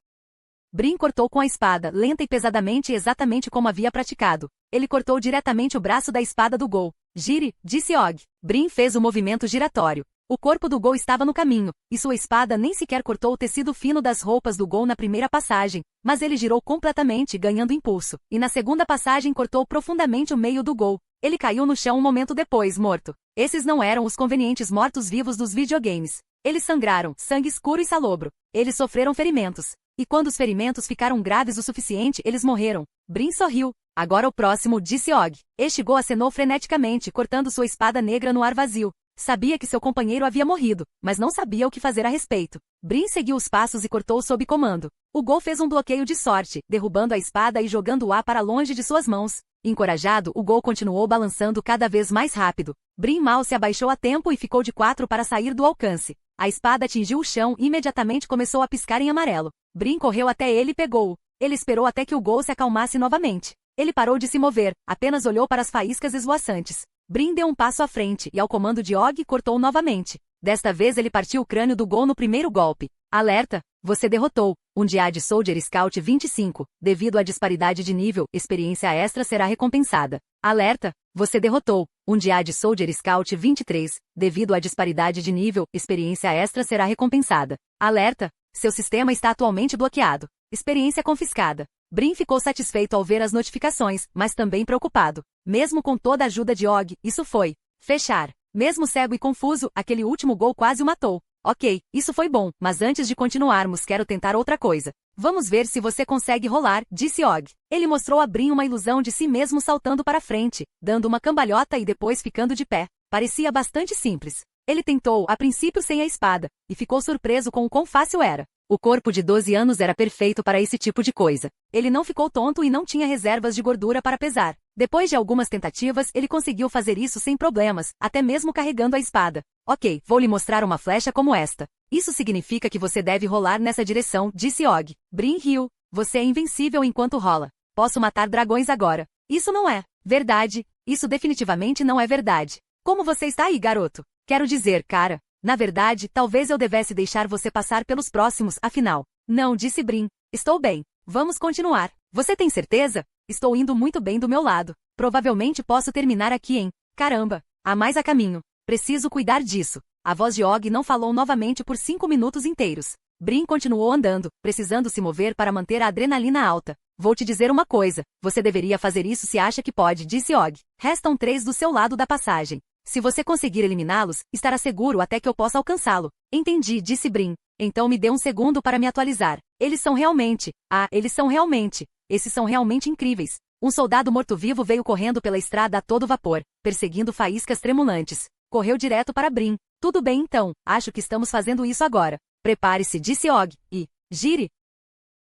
Brim cortou com a espada, lenta e pesadamente exatamente como havia praticado. Ele cortou diretamente o braço da espada do ghoul. Gire, disse Og. Brim fez o movimento giratório. O corpo do ghoul estava no caminho, e sua espada nem sequer cortou o tecido fino das roupas do ghoul na primeira passagem, mas ele girou completamente, ganhando impulso, e na segunda passagem cortou profundamente o meio do ghoul. Ele caiu no chão um momento depois, morto. Esses não eram os convenientes mortos-vivos dos videogames. Eles sangraram, sangue escuro e salobro. Eles sofreram ferimentos. E quando os ferimentos ficaram graves o suficiente, eles morreram. Brim sorriu. Agora o próximo, disse Og. Este ghoul acenou freneticamente, cortando sua espada negra no ar vazio. Sabia que seu companheiro havia morrido, mas não sabia o que fazer a respeito. Brim seguiu os passos e cortou sob comando. O ghoul fez um bloqueio de sorte, derrubando a espada e jogando-a para longe de suas mãos. Encorajado, o ghoul continuou balançando cada vez mais rápido. Brim mal se abaixou a tempo e ficou de 4 para sair do alcance. A espada atingiu o chão e imediatamente começou a piscar em amarelo. Brim correu até ele e pegou-o. Ele esperou até que o ghoul se acalmasse novamente. Ele parou de se mover, apenas olhou para as faíscas esvoaçantes. Brim deu um passo à frente e, ao comando de Og, cortou novamente. Desta vez ele partiu o crânio do ghoul no primeiro golpe. Alerta! Você derrotou um Jihad Soldier Scout 25. Devido à disparidade de nível, experiência extra será recompensada. Alerta! Você derrotou um Jihad Soldier Scout 23. Devido à disparidade de nível, experiência extra será recompensada. Alerta! Seu sistema está atualmente bloqueado. Experiência confiscada. Brim ficou satisfeito ao ver as notificações, mas também preocupado. Mesmo com toda a ajuda de Og, isso foi fechar. Mesmo cego e confuso, aquele último gol quase o matou. Ok, isso foi bom, mas antes de continuarmos quero tentar outra coisa. Vamos ver se você consegue rolar, disse Og. Ele mostrou a Brim uma ilusão de si mesmo saltando para frente, dando uma cambalhota e depois ficando de pé. Parecia bastante simples. Ele tentou, a princípio sem a espada, e ficou surpreso com o quão fácil era. O corpo de 12 anos era perfeito para esse tipo de coisa. Ele não ficou tonto e não tinha reservas de gordura para pesar. Depois de algumas tentativas, ele conseguiu fazer isso sem problemas, até mesmo carregando a espada. Ok, vou lhe mostrar uma flecha como esta. Isso significa que você deve rolar nessa direção, disse Og. Brim riu. Você é invencível enquanto rola. Posso matar dragões agora. Isso não é verdade. Isso definitivamente não é verdade. Como você está aí, garoto? Quero dizer, cara. Na verdade, talvez eu devesse deixar você passar pelos próximos, afinal. Não, disse Brim. Estou bem. Vamos continuar. Você tem certeza? Estou indo muito bem do meu lado. Provavelmente posso terminar aqui, hein? Caramba, há mais a caminho. Preciso cuidar disso. A voz de Og não falou novamente por 5 minutos inteiros. Brim continuou andando, precisando se mover para manter a adrenalina alta. Vou te dizer uma coisa. Você deveria fazer isso se acha que pode, disse Og. Restam 3 do seu lado da passagem. Se você conseguir eliminá-los, estará seguro até que eu possa alcançá-lo. Entendi, disse Brim. Então me dê um segundo para me atualizar. Eles são realmente... eles são realmente... Esses são realmente incríveis. Um soldado morto-vivo veio correndo pela estrada a todo vapor, perseguindo faíscas tremulantes. Correu direto para Brim. Tudo bem então, acho que estamos fazendo isso agora. Prepare-se, disse Og, e... Gire!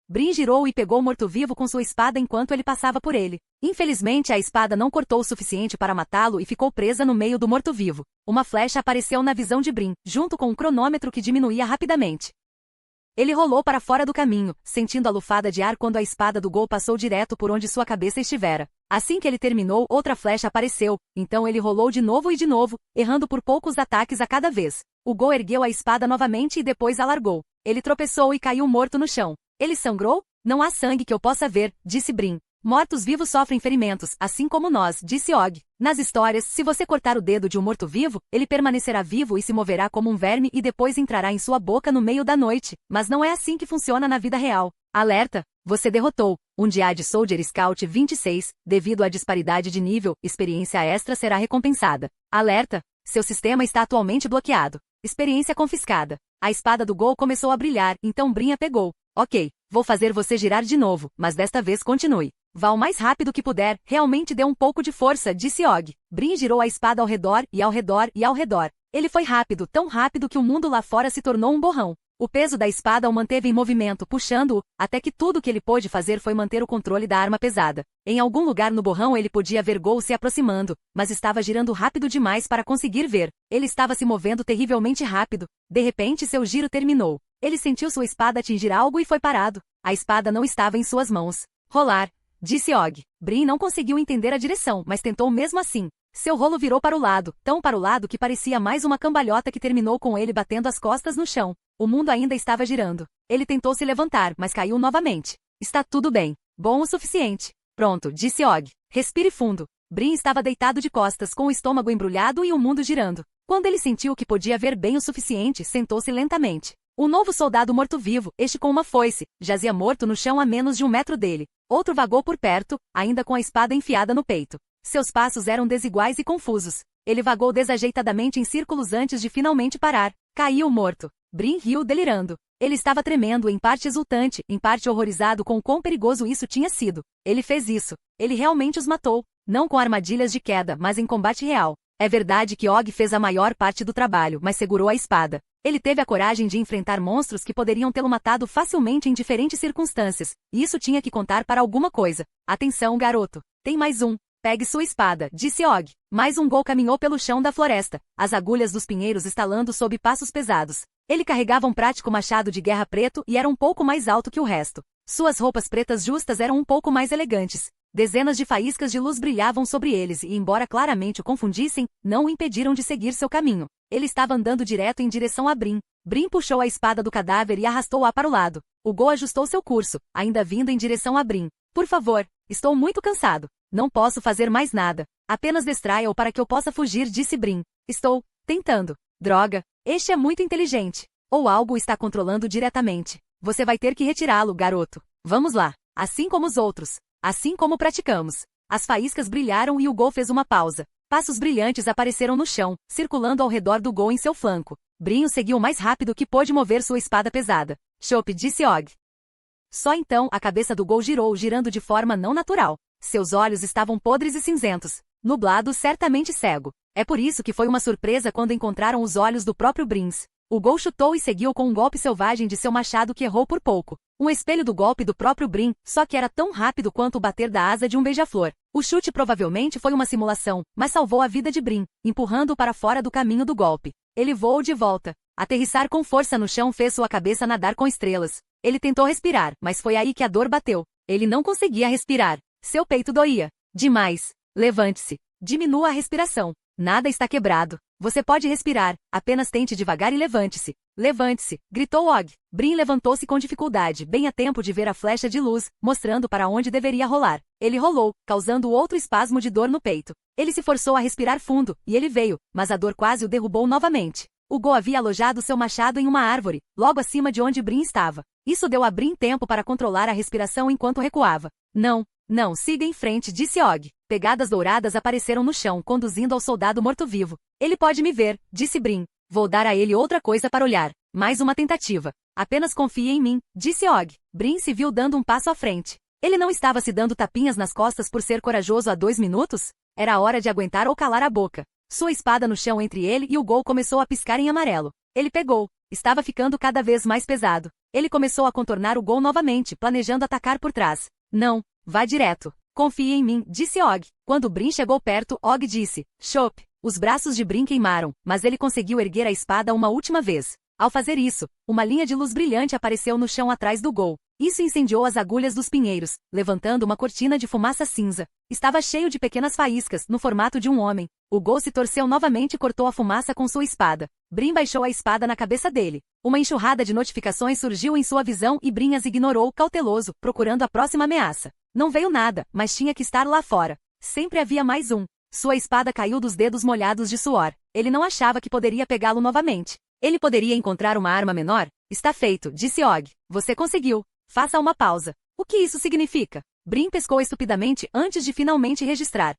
Brim girou e pegou o morto-vivo com sua espada enquanto ele passava por ele. Infelizmente a espada não cortou o suficiente para matá-lo e ficou presa no meio do morto-vivo. Uma flecha apareceu na visão de Brim, junto com um cronômetro que diminuía rapidamente. Ele rolou para fora do caminho, sentindo a lufada de ar quando a espada do ghoul passou direto por onde sua cabeça estivera. Assim que ele terminou, outra flecha apareceu, então ele rolou de novo e de novo, errando por poucos ataques a cada vez. O ghoul ergueu a espada novamente e depois a largou. Ele tropeçou e caiu morto no chão. Ele sangrou? Não há sangue que eu possa ver, disse Brim. Mortos-vivos sofrem ferimentos, assim como nós, disse Og. Nas histórias, se você cortar o dedo de um morto-vivo, ele permanecerá vivo e se moverá como um verme e depois entrará em sua boca no meio da noite. Mas não é assim que funciona na vida real. Alerta! Você derrotou um Jedi Soldier Scout 26, devido à disparidade de nível, experiência extra será recompensada. Alerta! Seu sistema está atualmente bloqueado. Experiência confiscada. A espada do Gol começou a brilhar, então Brin a pegou. Ok, vou fazer você girar de novo, mas desta vez continue. Vá o mais rápido que puder, realmente dê um pouco de força, disse Og. Brin girou a espada ao redor e ao redor e ao redor. Ele foi rápido, tão rápido que o mundo lá fora se tornou um borrão. O peso da espada o manteve em movimento, puxando-o, até que tudo o que ele pôde fazer foi manter o controle da arma pesada. Em algum lugar no borrão ele podia ver Gol se aproximando, mas estava girando rápido demais para conseguir ver. Ele estava se movendo terrivelmente rápido. De repente seu giro terminou. Ele sentiu sua espada atingir algo e foi parado. A espada não estava em suas mãos. Rolar, disse Og. Brin não conseguiu entender a direção, mas tentou mesmo assim. Seu rolo virou para o lado, tão para o lado que parecia mais uma cambalhota que terminou com ele batendo as costas no chão. O mundo ainda estava girando. Ele tentou se levantar, mas caiu novamente. Está tudo bem. Bom o suficiente. Pronto, disse Og. Respire fundo. Brin estava deitado de costas, com o estômago embrulhado e o mundo girando. Quando ele sentiu que podia ver bem o suficiente, sentou-se lentamente. Um novo soldado morto-vivo, este com uma foice, jazia morto no chão a menos de 1 metro dele. Outro vagou por perto, ainda com a espada enfiada no peito. Seus passos eram desiguais e confusos. Ele vagou desajeitadamente em círculos antes de finalmente parar. Caiu morto. Brin riu delirando. Ele estava tremendo, em parte exultante, em parte horrorizado com o quão perigoso isso tinha sido. Ele fez isso. Ele realmente os matou. Não com armadilhas de queda, mas em combate real. É verdade que Og fez a maior parte do trabalho, mas segurou a espada. Ele teve a coragem de enfrentar monstros que poderiam tê-lo matado facilmente em diferentes circunstâncias, e isso tinha que contar para alguma coisa. Atenção, garoto. Tem mais um. Pegue sua espada, disse Og. Mais um Gol caminhou pelo chão da floresta, as agulhas dos pinheiros estalando sob passos pesados. Ele carregava um prático machado de guerra preto e era um pouco mais alto que o resto. Suas roupas pretas justas eram um pouco mais elegantes. Dezenas de faíscas de luz brilhavam sobre eles e, embora claramente o confundissem, não o impediram de seguir seu caminho. Ele estava andando direto em direção a Brin. Brin puxou a espada do cadáver e arrastou-a para o lado. O Gol ajustou seu curso, ainda vindo em direção a Brin. Por favor, estou muito cansado. Não posso fazer mais nada. Apenas distraia-o para que eu possa fugir, disse Brin. Estou tentando. Droga, este é muito inteligente. Ou algo o está controlando diretamente. Você vai ter que retirá-lo, garoto. Vamos lá. Assim como os outros. Assim como praticamos. As faíscas brilharam e o Gol fez uma pausa. Passos brilhantes apareceram no chão, circulando ao redor do Gol em seu flanco. Brin o seguiu mais rápido que pôde mover sua espada pesada. Chope, disse Og. Só então a cabeça do Gol girou, girando de forma não natural. Seus olhos estavam podres e cinzentos. Nublado, certamente cego. É por isso que foi uma surpresa quando encontraram os olhos do próprio Brins. O Gol chutou e seguiu com um golpe selvagem de seu machado que errou por pouco. Um espelho do golpe do próprio Brin, só que era tão rápido quanto o bater da asa de um beija-flor. O chute provavelmente foi uma simulação, mas salvou a vida de Brin, empurrando-o para fora do caminho do golpe. Ele voou de volta. Aterrissar com força no chão fez sua cabeça nadar com estrelas. Ele tentou respirar, mas foi aí que a dor bateu. Ele não conseguia respirar. Seu peito doía. Demais. Levante-se. Diminua a respiração. Nada está quebrado. Você pode respirar. Apenas tente devagar e levante-se. Levante-se, gritou Og. Brin levantou-se com dificuldade, bem a tempo de ver a flecha de luz, mostrando para onde deveria rolar. Ele rolou, causando outro espasmo de dor no peito. Ele se forçou a respirar fundo, e ele veio, mas a dor quase o derrubou novamente. O Gol havia alojado seu machado em uma árvore, logo acima de onde Brin estava. Isso deu a Brin tempo para controlar a respiração enquanto recuava. Não, siga em frente, disse Og. Pegadas douradas apareceram no chão, conduzindo ao soldado morto-vivo. Ele pode me ver, disse Brin. Vou dar a ele outra coisa para olhar. Mais uma tentativa. Apenas confie em mim, disse Og. Brin se viu dando um passo à frente. Ele não estava se dando tapinhas nas costas por ser corajoso há 2 minutos? Era a hora de aguentar ou calar a boca. Sua espada no chão entre ele e o Gol começou a piscar em amarelo. Ele pegou. Estava ficando cada vez mais pesado. Ele começou a contornar o Gol novamente, planejando atacar por trás. Não, vá direto. Confie em mim, disse Og. Quando Brin chegou perto, Og disse, Chope. Os braços de Brin queimaram, mas ele conseguiu erguer a espada uma última vez. Ao fazer isso, uma linha de luz brilhante apareceu no chão atrás do Gol. Isso incendiou as agulhas dos pinheiros, levantando uma cortina de fumaça cinza. Estava cheio de pequenas faíscas, no formato de um homem. O Gol se torceu novamente e cortou a fumaça com sua espada. Brin baixou a espada na cabeça dele. Uma enxurrada de notificações surgiu em sua visão e Brin as ignorou, cauteloso, procurando a próxima ameaça. Não veio nada, mas tinha que estar lá fora. Sempre havia mais um. Sua espada caiu dos dedos molhados de suor. Ele não achava que poderia pegá-lo novamente. Ele poderia encontrar uma arma menor? Está feito, disse Og. Você conseguiu. Faça uma pausa. O que isso significa? Brin pescou estupidamente antes de finalmente registrar.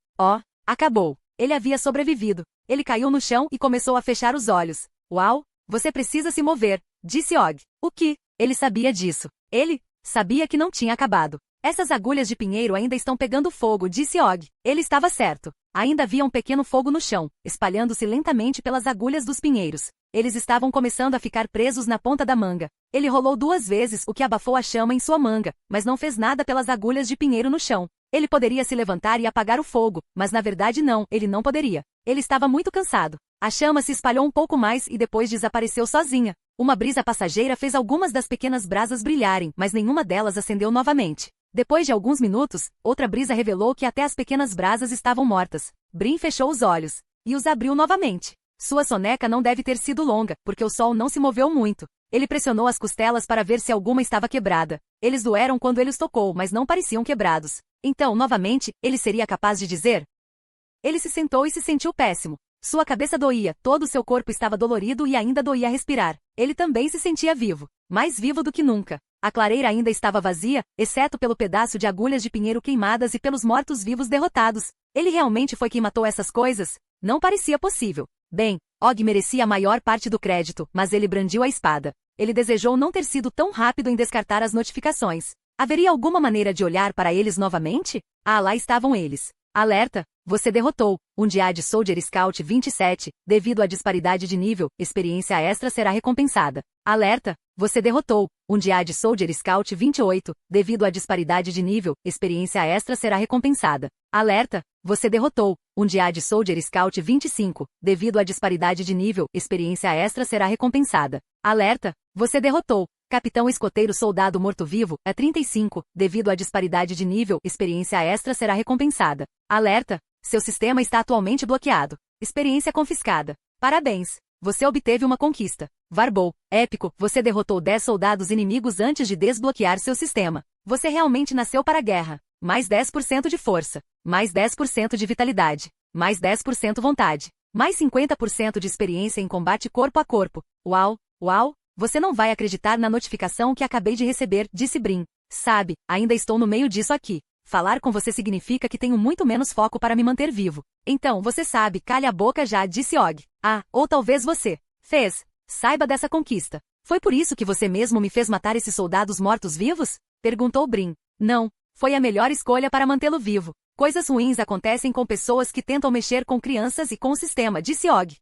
Acabou. Ele havia sobrevivido. Ele caiu no chão e começou a fechar os olhos. Uau! Você precisa se mover, disse Og. O que? Ele sabia disso. Ele sabia que não tinha acabado. Essas agulhas de pinheiro ainda estão pegando fogo, disse Og. Ele estava certo. Ainda havia um pequeno fogo no chão, espalhando-se lentamente pelas agulhas dos pinheiros. Eles estavam começando a ficar presos na ponta da manga. Ele rolou 2 vezes, o que abafou a chama em sua manga, mas não fez nada pelas agulhas de pinheiro no chão. Ele poderia se levantar e apagar o fogo, mas na verdade não, ele não poderia. Ele estava muito cansado. A chama se espalhou um pouco mais e depois desapareceu sozinha. Uma brisa passageira fez algumas das pequenas brasas brilharem, mas nenhuma delas acendeu novamente. Depois de alguns minutos, outra brisa revelou que até as pequenas brasas estavam mortas. Brin fechou os olhos e os abriu novamente. Sua soneca não deve ter sido longa, porque o sol não se moveu muito. Ele pressionou as costelas para ver se alguma estava quebrada. Eles doeram quando ele os tocou, mas não pareciam quebrados. Então, novamente, ele seria capaz de dizer? Ele se sentou e se sentiu péssimo. Sua cabeça doía, todo o seu corpo estava dolorido e ainda doía respirar. Ele também se sentia vivo, mais vivo do que nunca. A clareira ainda estava vazia, exceto pelo pedaço de agulhas de pinheiro queimadas e pelos mortos-vivos derrotados. Ele realmente foi quem matou essas coisas? Não parecia possível. Bem, Og merecia a maior parte do crédito, mas ele brandiu a espada. Ele desejou não ter sido tão rápido em descartar as notificações. Haveria alguma maneira de olhar para eles novamente? Lá estavam eles. Alerta! Você derrotou Undead Soldier Scout 27, devido à disparidade de nível, experiência extra será recompensada. Alerta! Você derrotou Undead Soldier Scout 28, devido à disparidade de nível, experiência extra será recompensada. Alerta! Você derrotou Undead Soldier Scout 25, devido à disparidade de nível, experiência extra será recompensada. Alerta! Você derrotou Capitão Escoteiro Soldado Morto-Vivo, 35, devido à disparidade de nível, experiência extra será recompensada. Alerta! Seu sistema está atualmente bloqueado. Experiência confiscada. Parabéns! Você obteve uma conquista. Varbol, épico, você derrotou 10 soldados inimigos antes de desbloquear seu sistema. Você realmente nasceu para a guerra. Mais 10% de força. Mais 10% de vitalidade. Mais 10% vontade. Mais 50% de experiência em combate corpo a corpo. Uau! Uau! Você não vai acreditar na notificação que acabei de receber, disse Brin. Sabe, ainda estou no meio disso aqui. Falar com você significa que tenho muito menos foco para me manter vivo. Então, você sabe, calha a boca já, disse Og. Ou talvez você fez. Saiba dessa conquista. Foi por isso que você mesmo me fez matar esses soldados mortos-vivos? Perguntou Brin. Não, foi a melhor escolha para mantê-lo vivo. Coisas ruins acontecem com pessoas que tentam mexer com crianças e com o sistema, disse Og.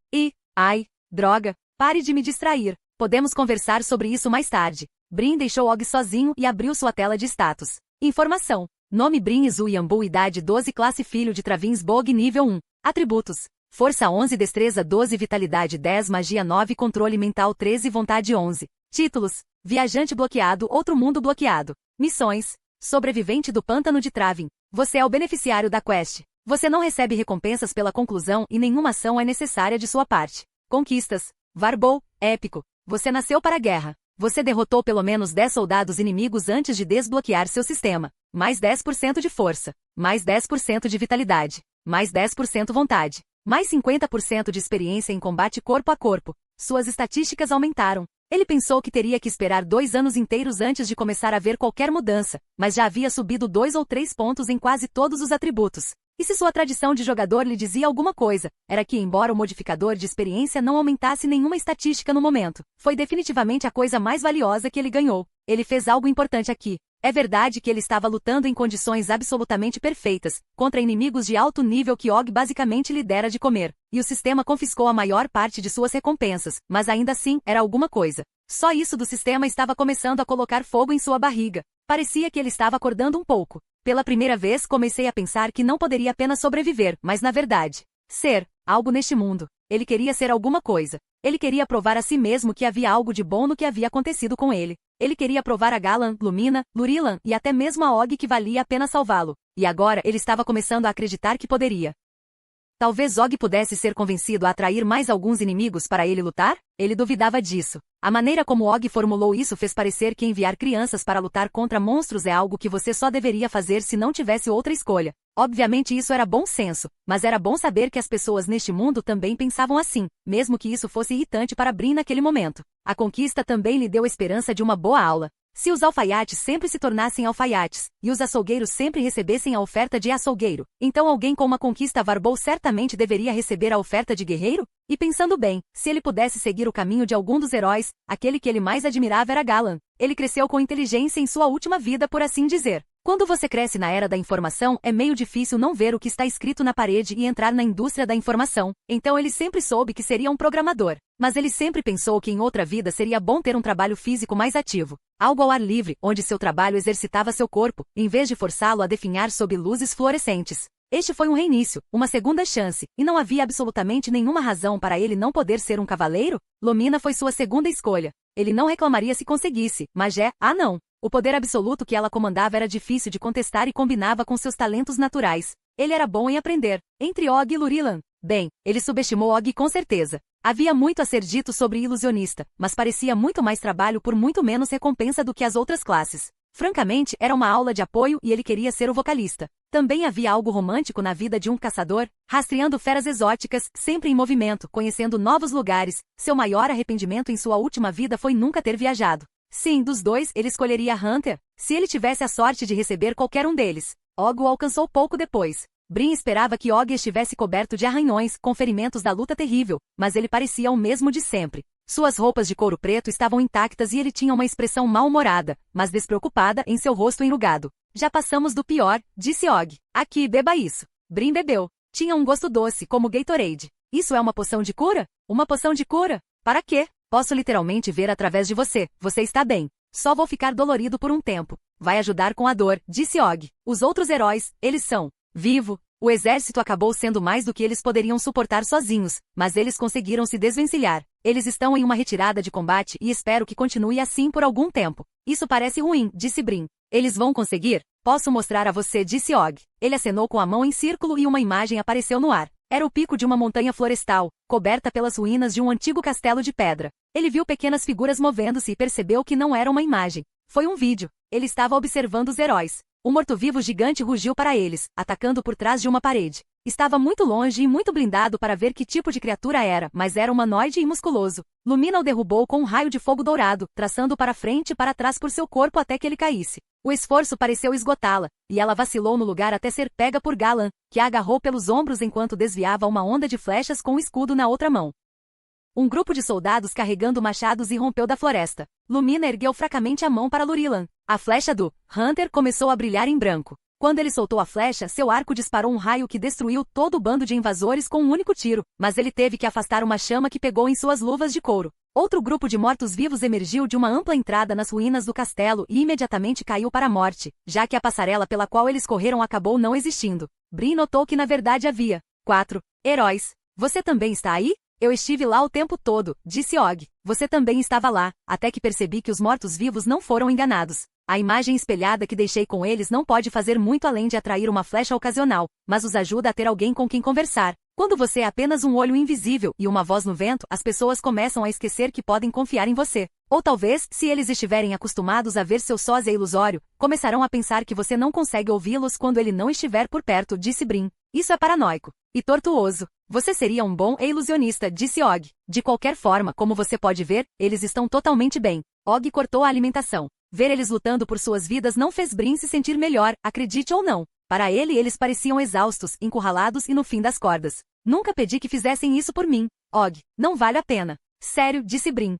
Droga, pare de me distrair. Podemos conversar sobre isso mais tarde. Brin deixou Og sozinho e abriu sua tela de status. Informação. Nome Brin Izu Yambu, idade 12, classe filho de Travinsbog, nível 1. Atributos. Força 11, destreza 12, vitalidade 10, magia 9, controle mental 13, vontade 11. Títulos. Viajante bloqueado, outro mundo bloqueado. Missões. Sobrevivente do pântano de Travin. Você é o beneficiário da quest. Você não recebe recompensas pela conclusão e nenhuma ação é necessária de sua parte. Conquistas. Varbol, épico. Você nasceu para a guerra. Você derrotou pelo menos 10 soldados inimigos antes de desbloquear seu sistema. Mais 10% de força. Mais 10% de vitalidade. Mais 10% vontade. Mais 50% de experiência em combate corpo a corpo. Suas estatísticas aumentaram. Ele pensou que teria que esperar 2 anos inteiros antes de começar a ver qualquer mudança, mas já havia subido 2 ou 3 pontos em quase todos os atributos. E se sua tradição de jogador lhe dizia alguma coisa, era que, embora o modificador de experiência não aumentasse nenhuma estatística no momento, foi definitivamente a coisa mais valiosa que ele ganhou. Ele fez algo importante aqui. É verdade que ele estava lutando em condições absolutamente perfeitas, contra inimigos de alto nível que Og basicamente lhe dera de comer, e o sistema confiscou a maior parte de suas recompensas, mas ainda assim, era alguma coisa. Só isso do sistema estava começando a colocar fogo em sua barriga. Parecia que ele estava acordando um pouco. Pela primeira vez comecei a pensar que não poderia apenas sobreviver, mas na verdade, ser algo neste mundo. Ele queria ser alguma coisa. Ele queria provar a si mesmo que havia algo de bom no que havia acontecido com ele. Ele queria provar a Galan, Lumina, Lurilan e até mesmo a Og que valia a pena salvá-lo. E agora ele estava começando a acreditar que poderia. Talvez Og pudesse ser convencido a atrair mais alguns inimigos para ele lutar? Ele duvidava disso. A maneira como Og formulou isso fez parecer que enviar crianças para lutar contra monstros é algo que você só deveria fazer se não tivesse outra escolha. Obviamente isso era bom senso, mas era bom saber que as pessoas neste mundo também pensavam assim, mesmo que isso fosse irritante para Brin naquele momento. A conquista também lhe deu esperança de uma boa aula. Se os alfaiates sempre se tornassem alfaiates, e os açougueiros sempre recebessem a oferta de açougueiro, então alguém com uma conquista verbal certamente deveria receber a oferta de guerreiro? E pensando bem, se ele pudesse seguir o caminho de algum dos heróis, aquele que ele mais admirava era Galan. Ele cresceu com inteligência em sua última vida, por assim dizer. Quando você cresce na era da informação, é meio difícil não ver o que está escrito na parede e entrar na indústria da informação. Então ele sempre soube que seria um programador. Mas ele sempre pensou que em outra vida seria bom ter um trabalho físico mais ativo. Algo ao ar livre, onde seu trabalho exercitava seu corpo, em vez de forçá-lo a definhar sob luzes fluorescentes. Este foi um reinício, uma segunda chance, e não havia absolutamente nenhuma razão para ele não poder ser um cavaleiro? Lomina foi sua segunda escolha. Ele não reclamaria se conseguisse, mas não. O poder absoluto que ela comandava era difícil de contestar e combinava com seus talentos naturais. Ele era bom em aprender. Entre Og e Lurilan. Bem, ele subestimou Og com certeza. Havia muito a ser dito sobre ilusionista, mas parecia muito mais trabalho por muito menos recompensa do que as outras classes. Francamente, era uma aula de apoio e ele queria ser o vocalista. Também havia algo romântico na vida de um caçador, rastreando feras exóticas, sempre em movimento, conhecendo novos lugares. Seu maior arrependimento em sua última vida foi nunca ter viajado. Sim, dos dois, ele escolheria Hunter, se ele tivesse a sorte de receber qualquer um deles. Og o alcançou pouco depois. Brin esperava que Og estivesse coberto de arranhões, com ferimentos da luta terrível, mas ele parecia o mesmo de sempre. Suas roupas de couro preto estavam intactas e ele tinha uma expressão mal-humorada, mas despreocupada em seu rosto enrugado. Já passamos do pior, disse Og. Aqui, beba isso. Brin bebeu. Tinha um gosto doce, como Gatorade. Isso é uma poção de cura? Uma poção de cura? Para quê? Posso literalmente ver através de você. Você está bem. Só vou ficar dolorido por um tempo. Vai ajudar com a dor, disse Og. Os outros heróis, eles são vivo. O exército acabou sendo mais do que eles poderiam suportar sozinhos, mas eles conseguiram se desvencilhar. Eles estão em uma retirada de combate e espero que continue assim por algum tempo. Isso parece ruim, disse Brin. Eles vão conseguir? Posso mostrar a você, disse Og. Ele acenou com a mão em círculo e uma imagem apareceu no ar. Era o pico de uma montanha florestal, coberta pelas ruínas de um antigo castelo de pedra. Ele viu pequenas figuras movendo-se e percebeu que não era uma imagem. Foi um vídeo. Ele estava observando os heróis. Um morto-vivo gigante rugiu para eles, atacando por trás de uma parede. Estava muito longe e muito blindado para ver que tipo de criatura era, mas era humanoide e musculoso. Lumina o derrubou com um raio de fogo dourado, traçando para frente e para trás por seu corpo até que ele caísse. O esforço pareceu esgotá-la, e ela vacilou no lugar até ser pega por Galan, que a agarrou pelos ombros enquanto desviava uma onda de flechas com o escudo na outra mão. Um grupo de soldados carregando machados irrompeu da floresta. Lumina ergueu fracamente a mão para Lurilan. A flecha do Hunter começou a brilhar em branco. Quando ele soltou a flecha, seu arco disparou um raio que destruiu todo o bando de invasores com um único tiro, mas ele teve que afastar uma chama que pegou em suas luvas de couro. Outro grupo de mortos-vivos emergiu de uma ampla entrada nas ruínas do castelo e imediatamente caiu para a morte, já que a passarela pela qual eles correram acabou não existindo. Brin notou que na verdade havia 4 heróis. Você também está aí? Eu estive lá o tempo todo, disse Og. Você também estava lá, até que percebi que os mortos-vivos não foram enganados. A imagem espelhada que deixei com eles não pode fazer muito além de atrair uma flecha ocasional, mas os ajuda a ter alguém com quem conversar. Quando você é apenas um olho invisível e uma voz no vento, as pessoas começam a esquecer que podem confiar em você. Ou talvez, se eles estiverem acostumados a ver seu sósia ilusório, começarão a pensar que você não consegue ouvi-los quando ele não estiver por perto, disse Brin. Isso é paranoico. E tortuoso. Você seria um bom ilusionista, disse Og. De qualquer forma, como você pode ver, eles estão totalmente bem. Og cortou a alimentação. Ver eles lutando por suas vidas não fez Brin se sentir melhor, acredite ou não. Para ele eles pareciam exaustos, encurralados e no fim das cordas. Nunca pedi que fizessem isso por mim. Og, não vale a pena. Sério, disse Brin.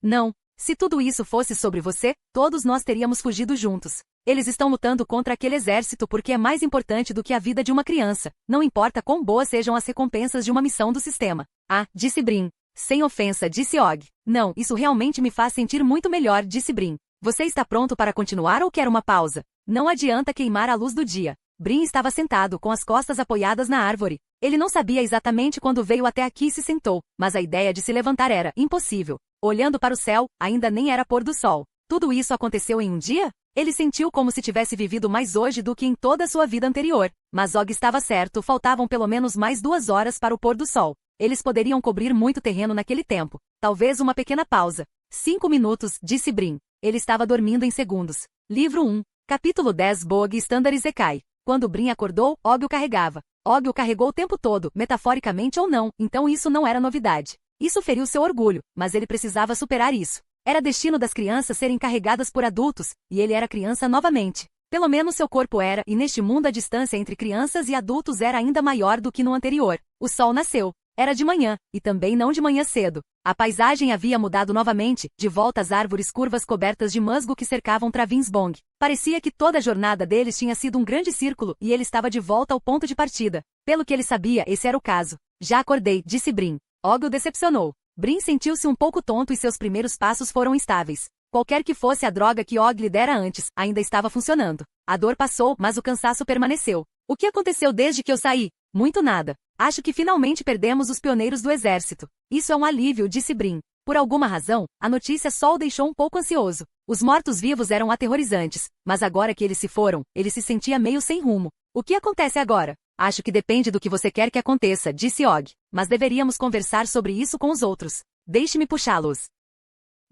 Não. Se tudo isso fosse sobre você, todos nós teríamos fugido juntos. Eles estão lutando contra aquele exército porque é mais importante do que a vida de uma criança. Não importa quão boas sejam as recompensas de uma missão do sistema. Disse Brin. Sem ofensa, disse Og. Não, isso realmente me faz sentir muito melhor, disse Brin. Você está pronto para continuar ou quer uma pausa? Não adianta queimar a luz do dia. Brin estava sentado com as costas apoiadas na árvore. Ele não sabia exatamente quando veio até aqui e se sentou, mas a ideia de se levantar era impossível. Olhando para o céu, ainda nem era pôr do sol. Tudo isso aconteceu em um dia? Ele sentiu como se tivesse vivido mais hoje do que em toda a sua vida anterior. Mas Og estava certo, faltavam pelo menos mais 2 horas para o pôr do sol. Eles poderiam cobrir muito terreno naquele tempo. Talvez uma pequena pausa. 5 minutos, disse Brin. Ele estava dormindo em segundos. Livro 1. Capítulo 10 Bog Standard Isekai. Quando Brin acordou, Og o carregava. Og o carregou o tempo todo, metaforicamente ou não, então isso não era novidade. Isso feriu seu orgulho, mas ele precisava superar isso. Era destino das crianças serem carregadas por adultos, e ele era criança novamente. Pelo menos seu corpo era, e neste mundo a distância entre crianças e adultos era ainda maior do que no anterior. O sol nasceu. Era de manhã, e também não de manhã cedo. A paisagem havia mudado novamente, de volta às árvores curvas cobertas de musgo que cercavam Travinsbong. Parecia que toda a jornada deles tinha sido um grande círculo e ele estava de volta ao ponto de partida. Pelo que ele sabia, esse era o caso. Já acordei, disse Brin. Og o decepcionou. Brin sentiu-se um pouco tonto e seus primeiros passos foram instáveis. Qualquer que fosse a droga que Og lhe dera antes, ainda estava funcionando. A dor passou, mas o cansaço permaneceu. O que aconteceu desde que eu saí? Muito nada. Acho que finalmente perdemos os pioneiros do exército. Isso é um alívio, disse Brin. Por alguma razão, a notícia só o deixou um pouco ansioso. Os mortos-vivos eram aterrorizantes, mas agora que eles se foram, ele se sentia meio sem rumo. O que acontece agora? Acho que depende do que você quer que aconteça, disse Og. Mas deveríamos conversar sobre isso com os outros. Deixe-me puxá-los.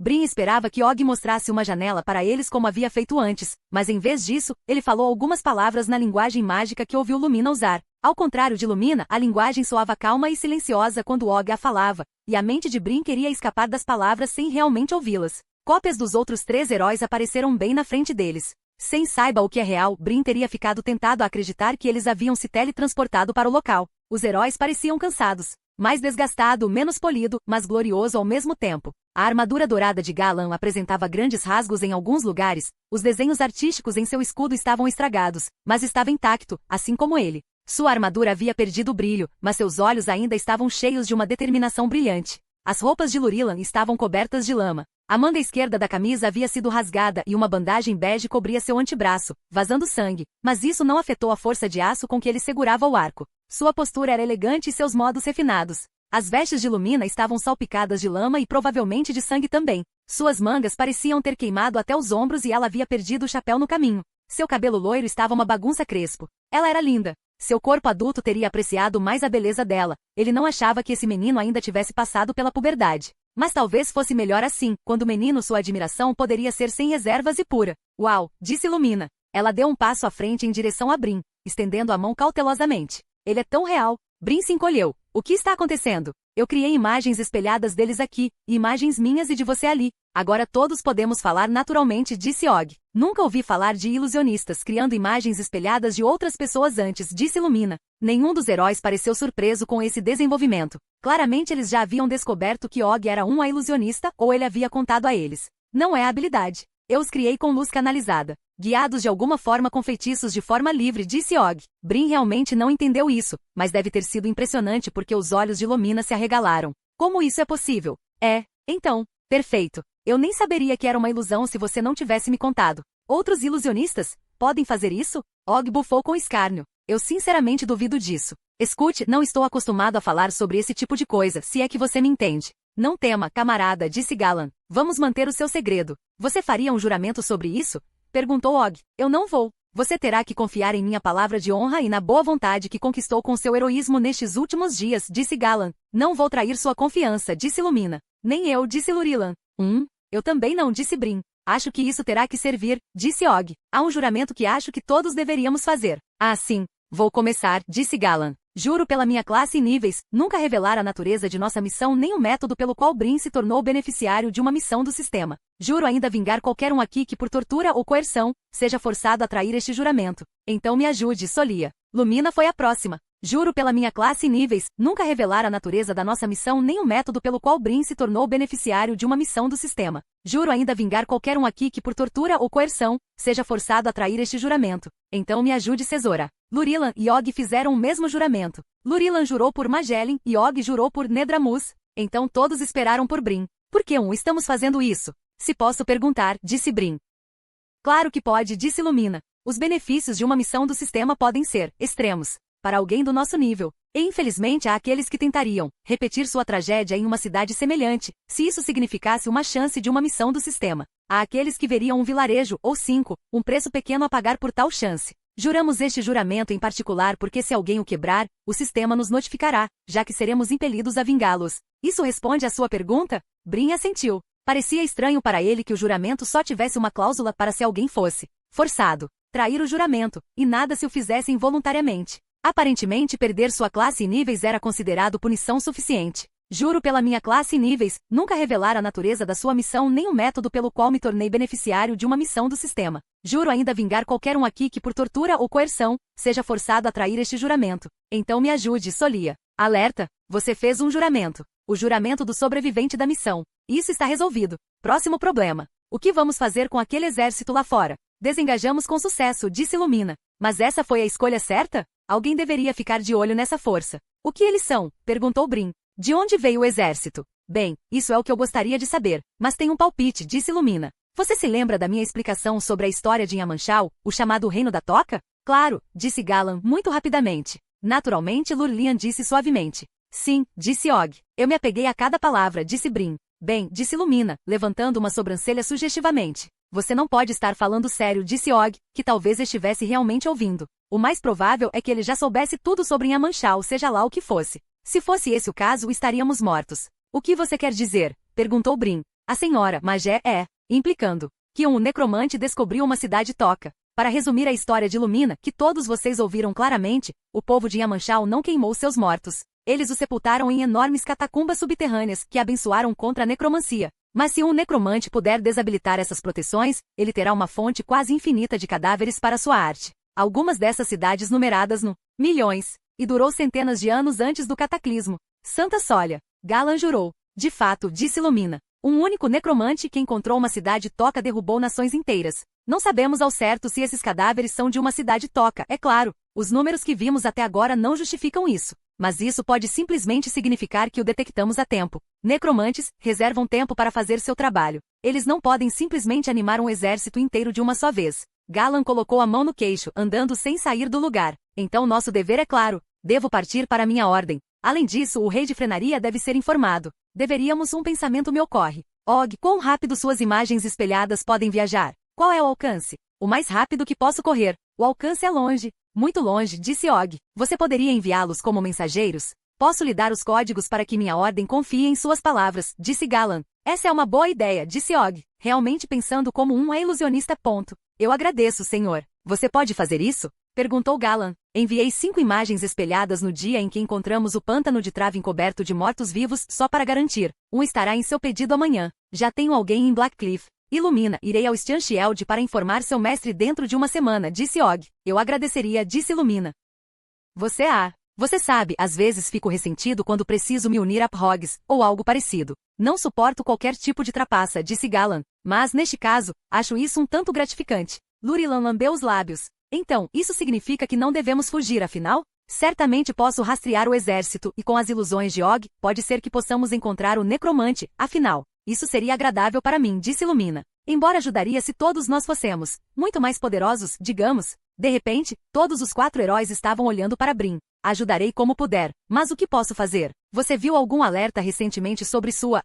Brin esperava que Og mostrasse uma janela para eles como havia feito antes, mas em vez disso, ele falou algumas palavras na linguagem mágica que ouviu Lumina usar. Ao contrário de Lumina, a linguagem soava calma e silenciosa quando Og a falava, e a mente de Brin queria escapar das palavras sem realmente ouvi-las. Cópias dos outros 3 heróis apareceram bem na frente deles. Sem saiba o que é real, Brin teria ficado tentado a acreditar que eles haviam se teletransportado para o local. Os heróis pareciam cansados. Mais desgastado, menos polido, mas glorioso ao mesmo tempo. A armadura dourada de Galan apresentava grandes rasgos em alguns lugares, os desenhos artísticos em seu escudo estavam estragados, mas estava intacto, assim como ele. Sua armadura havia perdido o brilho, mas seus olhos ainda estavam cheios de uma determinação brilhante. As roupas de Lurilan estavam cobertas de lama. A manga esquerda da camisa havia sido rasgada e uma bandagem bege cobria seu antebraço, vazando sangue, mas isso não afetou a força de aço com que ele segurava o arco. Sua postura era elegante e seus modos refinados. As vestes de Lumina estavam salpicadas de lama e provavelmente de sangue também. Suas mangas pareciam ter queimado até os ombros e ela havia perdido o chapéu no caminho. Seu cabelo loiro estava uma bagunça crespo. Ela era linda. Seu corpo adulto teria apreciado mais a beleza dela. Ele não achava que esse menino ainda tivesse passado pela puberdade. Mas talvez fosse melhor assim, quando o menino sua admiração poderia ser sem reservas e pura. Uau, disse Lumina. Ela deu um passo à frente em direção a Brin, estendendo a mão cautelosamente. Ele é tão real. Brin se encolheu. O que está acontecendo? Eu criei imagens espelhadas deles aqui, e imagens minhas e de você ali. Agora todos podemos falar naturalmente, disse Og. Nunca ouvi falar de ilusionistas criando imagens espelhadas de outras pessoas antes, disse Lumina. Nenhum dos heróis pareceu surpreso com esse desenvolvimento. Claramente eles já haviam descoberto que Og era um ilusionista ou ele havia contado a eles. Não é habilidade. Eu os criei com luz canalizada. Guiados de alguma forma com feitiços de forma livre, disse Og. Brin realmente não entendeu isso, mas deve ter sido impressionante porque os olhos de Lumina se arregalaram. Como isso é possível? Então, perfeito. Eu nem saberia que era uma ilusão se você não tivesse me contado. Outros ilusionistas podem fazer isso? Og bufou com escárnio. Eu sinceramente duvido disso. Escute, não estou acostumado a falar sobre esse tipo de coisa, se é que você me entende. Não tema, camarada, disse Galan. Vamos manter o seu segredo. Você faria um juramento sobre isso? Perguntou Og. Eu não vou. Você terá que confiar em minha palavra de honra e na boa vontade que conquistou com seu heroísmo nestes últimos dias, disse Galan. Não vou trair sua confiança, disse Lumina. Nem eu, disse Lurilan. Eu também não, disse Brin. Acho que isso terá que servir, disse Og. Há um juramento que acho que todos deveríamos fazer. Ah, sim. Vou começar, disse Galan. Juro pela minha classe e níveis, nunca revelar a natureza de nossa missão nem o método pelo qual Brin se tornou beneficiário de uma missão do sistema. Juro ainda vingar qualquer um aqui que por tortura ou coerção, seja forçado a trair este juramento. Então me ajude, Solia. Lumina foi a próxima. Juro pela minha classe e níveis, nunca revelar a natureza da nossa missão nem o método pelo qual Brin se tornou beneficiário de uma missão do sistema. Juro ainda vingar qualquer um aqui que por tortura ou coerção, seja forçado a trair este juramento. Então me ajude, Cesora. Lurilan e Og fizeram o mesmo juramento. Lurilan jurou por Magellan e Og jurou por Nedramus. Então todos esperaram por Brin. Por que estamos fazendo isso? Se posso perguntar, disse Brin. Claro que pode, disse Lumina. Os benefícios de uma missão do sistema podem ser extremos para alguém do nosso nível. E infelizmente há aqueles que tentariam repetir sua tragédia em uma cidade semelhante, se isso significasse uma chance de uma missão do sistema. Há aqueles que veriam um vilarejo, ou 5, um preço pequeno a pagar por tal chance. Juramos este juramento em particular porque se alguém o quebrar, o sistema nos notificará, já que seremos impelidos a vingá-los. Isso responde à sua pergunta? Brin assentiu. Parecia estranho para ele que o juramento só tivesse uma cláusula para se alguém fosse forçado trair o juramento, e nada se o fizesse involuntariamente. Aparentemente perder sua classe e níveis era considerado punição suficiente. Juro pela minha classe e níveis, nunca revelar a natureza da sua missão nem o método pelo qual me tornei beneficiário de uma missão do sistema. Juro ainda vingar qualquer um aqui que por tortura ou coerção, seja forçado a trair este juramento. Então me ajude, Solia. Alerta, você fez um juramento. O juramento do sobrevivente da missão. Isso está resolvido. Próximo problema. O que vamos fazer com aquele exército lá fora? Desengajamos com sucesso, disse Lumina. Mas essa foi a escolha certa? Alguém deveria ficar de olho nessa força. O que eles são? Perguntou Brin. De onde veio o exército? Bem, isso é o que eu gostaria de saber, mas tem um palpite, disse Lumina. Você se lembra da minha explicação sobre a história de Yamanchal, o chamado Reino da Toca? Claro, disse Galan muito rapidamente. Naturalmente, Lurlian disse suavemente. Sim, disse Og. Eu me apeguei a cada palavra, disse Brin. Bem, disse Lumina, levantando uma sobrancelha sugestivamente. Você não pode estar falando sério, disse Og, que talvez estivesse realmente ouvindo. O mais provável é que ele já soubesse tudo sobre Yamanchal, seja lá o que fosse. Se fosse esse o caso, estaríamos mortos. O que você quer dizer? Perguntou Brin. A senhora Magé implicando que um necromante descobriu uma cidade toca. Para resumir a história de Lumina, que todos vocês ouviram claramente, o povo de Yamanchal não queimou seus mortos. Eles os sepultaram em enormes catacumbas subterrâneas que abençoaram contra a necromancia. Mas se um necromante puder desabilitar essas proteções, ele terá uma fonte quase infinita de cadáveres para sua arte. Algumas dessas cidades numeradas no milhões, e durou centenas de anos antes do cataclismo. Santa Sólia. Galan jurou. De fato, disse Lumina. Um único necromante que encontrou uma cidade toca derrubou nações inteiras. Não sabemos ao certo se esses cadáveres são de uma cidade toca, é claro. Os números que vimos até agora não justificam isso. Mas isso pode simplesmente significar que o detectamos a tempo. Necromantes reservam tempo para fazer seu trabalho. Eles não podem simplesmente animar um exército inteiro de uma só vez. Galan colocou a mão no queixo, andando sem sair do lugar. Então nosso dever é claro. Devo partir para minha ordem. Além disso, o rei de Frenaria deve ser informado. Deveríamos um pensamento me ocorre. Og, quão rápido suas imagens espelhadas podem viajar? Qual é o alcance? O mais rápido que posso correr. O alcance é longe. Muito longe, disse Og. Você poderia enviá-los como mensageiros? Posso lhe dar os códigos para que minha ordem confie em suas palavras, disse Galan. Essa é uma boa ideia, disse Og, realmente pensando como um ilusionista. Eu agradeço, senhor. Você pode fazer isso? Perguntou Galan. Enviei 5 imagens espelhadas no dia em que encontramos o pântano de Travin coberto de mortos-vivos só para garantir. Um estará em seu pedido amanhã. Já tenho alguém em Blackcliff. Ilumina, irei ao Stianchield para informar seu mestre dentro de uma semana, disse Og. Eu agradeceria, disse Lumina. Você sabe, às vezes fico ressentido quando preciso me unir a Progs, ou algo parecido. Não suporto qualquer tipo de trapaça, disse Galan. Mas, neste caso, acho isso um tanto gratificante. Lurilan lambeu os lábios. Então, isso significa que não devemos fugir, afinal? Certamente posso rastrear o exército, e com as ilusões de Og, pode ser que possamos encontrar o necromante, afinal. Isso seria agradável para mim, disse Lumina. Embora ajudaria se todos nós fossemos muito mais poderosos, digamos. De repente, todos os 4 heróis estavam olhando para Brin. Ajudarei como puder, mas o que posso fazer? Você viu algum alerta recentemente sobre sua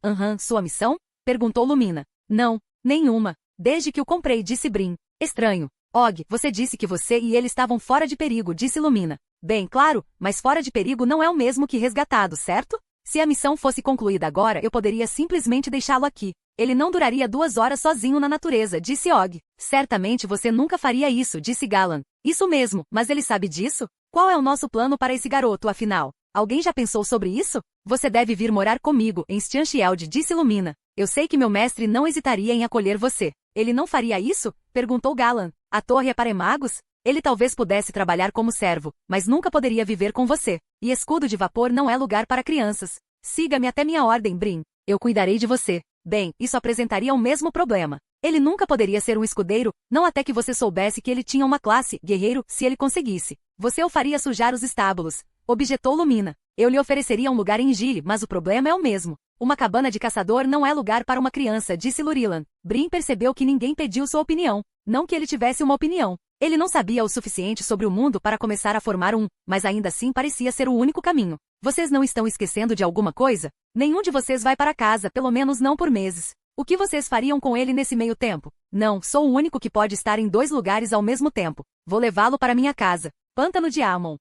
missão? Perguntou Lumina. Não, nenhuma. Desde que o comprei, disse Brin. Estranho. Og, você disse que você e ele estavam fora de perigo, disse Lumina. Bem, claro, mas fora de perigo não é o mesmo que resgatado, certo? Se a missão fosse concluída agora, eu poderia simplesmente deixá-lo aqui. Ele não duraria 2 horas sozinho na natureza, disse Og. Certamente você nunca faria isso, disse Galan. Isso mesmo, mas ele sabe disso? Qual é o nosso plano para esse garoto, afinal? Alguém já pensou sobre isso? Você deve vir morar comigo, em Stianchield, disse Lumina. Eu sei que meu mestre não hesitaria em acolher você. Ele não faria isso? Perguntou Galan. A torre é para magos? Ele talvez pudesse trabalhar como servo, mas nunca poderia viver com você. E escudo de vapor não é lugar para crianças. Siga-me até minha ordem, Brin. Eu cuidarei de você. Bem, isso apresentaria o mesmo problema. Ele nunca poderia ser um escudeiro, não até que você soubesse que ele tinha uma classe, guerreiro, se ele conseguisse. Você o faria sujar os estábulos, objetou Lumina. Eu lhe ofereceria um lugar em Gile, mas o problema é o mesmo. Uma cabana de caçador não é lugar para uma criança, disse Lurilan. Brin percebeu que ninguém pediu sua opinião. Não que ele tivesse uma opinião. Ele não sabia o suficiente sobre o mundo para começar a formar um, mas ainda assim parecia ser o único caminho. Vocês não estão esquecendo de alguma coisa? Nenhum de vocês vai para casa, pelo menos não por meses. O que vocês fariam com ele nesse meio tempo? Não, sou o único que pode estar em 2 lugares ao mesmo tempo. Vou levá-lo para minha casa. Pântano de Amon.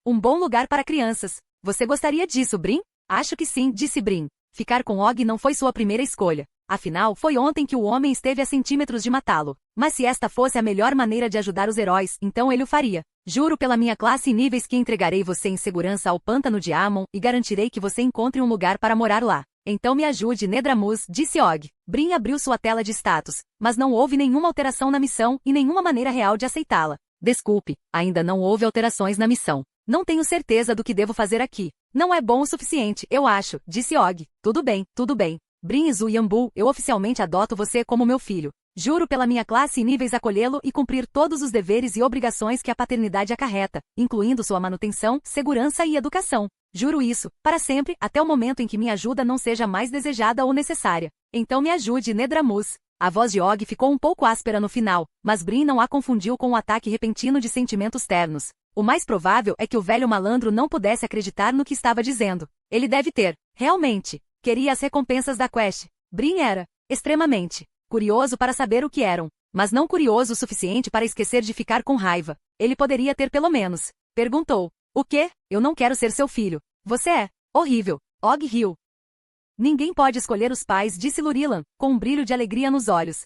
Um bom lugar para crianças. Você gostaria disso, Brin? Acho que sim, disse Brin. Ficar com Og não foi sua primeira escolha. Afinal, foi ontem que o homem esteve a centímetros de matá-lo. Mas se esta fosse a melhor maneira de ajudar os heróis, então ele o faria. Juro pela minha classe e níveis que entregarei você em segurança ao pântano de Amon e garantirei que você encontre um lugar para morar lá. Então me ajude, Nedramuz, disse Og. Brin abriu sua tela de status, mas não houve nenhuma alteração na missão e nenhuma maneira real de aceitá-la. Desculpe, ainda não houve alterações na missão. Não tenho certeza do que devo fazer aqui. Não é bom o suficiente, eu acho, disse Og. Tudo bem, tudo bem. Brin e Zuyambu, eu oficialmente adoto você como meu filho. Juro pela minha classe e níveis acolhê-lo e cumprir todos os deveres e obrigações que a paternidade acarreta, incluindo sua manutenção, segurança e educação. Juro isso, para sempre, até o momento em que minha ajuda não seja mais desejada ou necessária. Então me ajude, Nedramuz. A voz de Og ficou um pouco áspera no final, mas Brin não a confundiu com um ataque repentino de sentimentos ternos. O mais provável é que o velho malandro não pudesse acreditar no que estava dizendo. Ele deve ter, realmente, queria as recompensas da quest. Brin era, extremamente, curioso para saber o que eram, mas não curioso o suficiente para esquecer de ficar com raiva. Ele poderia ter pelo menos. Perguntou. O quê? Eu não quero ser seu filho. Você é horrível. Og riu. Ninguém pode escolher os pais, disse Lurilan, com um brilho de alegria nos olhos.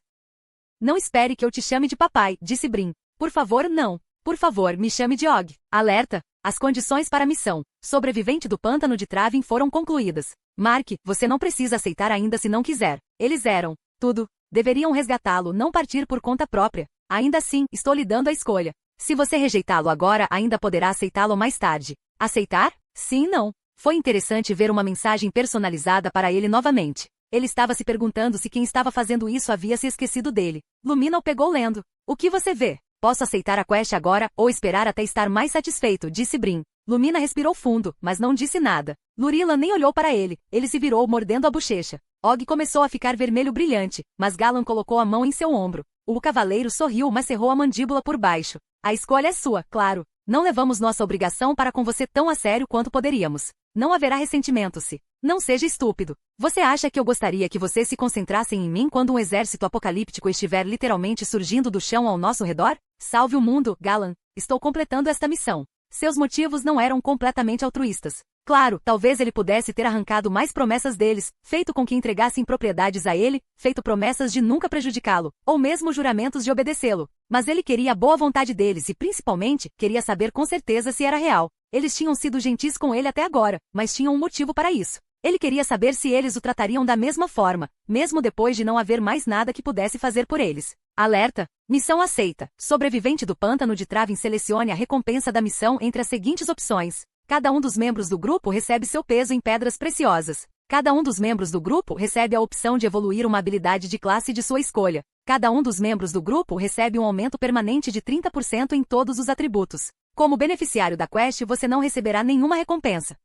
Não espere que eu te chame de papai, disse Brin. Por favor, não. Por favor, me chame de Og. Alerta. As condições para a missão sobrevivente do pântano de Travin foram concluídas. Mark, você não precisa aceitar ainda se não quiser. Eles eram tudo. Deveriam resgatá-lo, não partir por conta própria. Ainda assim, estou lhe dando a escolha. Se você rejeitá-lo agora, ainda poderá aceitá-lo mais tarde. Aceitar? Sim, não. Foi interessante ver uma mensagem personalizada para ele novamente. Ele estava se perguntando se quem estava fazendo isso havia se esquecido dele. Lumina o pegou lendo. O que você vê? Posso aceitar a quest agora, ou esperar até estar mais satisfeito, disse Brin. Lumina respirou fundo, mas não disse nada. Lurilan nem olhou para ele. Ele se virou mordendo a bochecha. Og começou a ficar vermelho brilhante, mas Galan colocou a mão em seu ombro. O cavaleiro sorriu, mas cerrou a mandíbula por baixo. A escolha é sua, claro. Não levamos nossa obrigação para com você tão a sério quanto poderíamos. Não haverá ressentimento se. Não seja estúpido. Você acha que eu gostaria que você se concentrasse em mim quando um exército apocalíptico estiver literalmente surgindo do chão ao nosso redor? Salve o mundo, Galan. Estou completando esta missão. Seus motivos não eram completamente altruístas. Claro, talvez ele pudesse ter arrancado mais promessas deles, feito com que entregassem propriedades a ele, feito promessas de nunca prejudicá-lo, ou mesmo juramentos de obedecê-lo. Mas ele queria a boa vontade deles e, principalmente, queria saber com certeza se era real. Eles tinham sido gentis com ele até agora, mas tinham um motivo para isso. Ele queria saber se eles o tratariam da mesma forma, mesmo depois de não haver mais nada que pudesse fazer por eles. Alerta! Missão aceita. Sobrevivente do pântano de Travin selecione a recompensa da missão entre as seguintes opções. Cada um dos membros do grupo recebe seu peso em pedras preciosas. Cada um dos membros do grupo recebe a opção de evoluir uma habilidade de classe de sua escolha. Cada um dos membros do grupo recebe um aumento permanente de 30% em todos os atributos. Como beneficiário da quest, você não receberá nenhuma recompensa.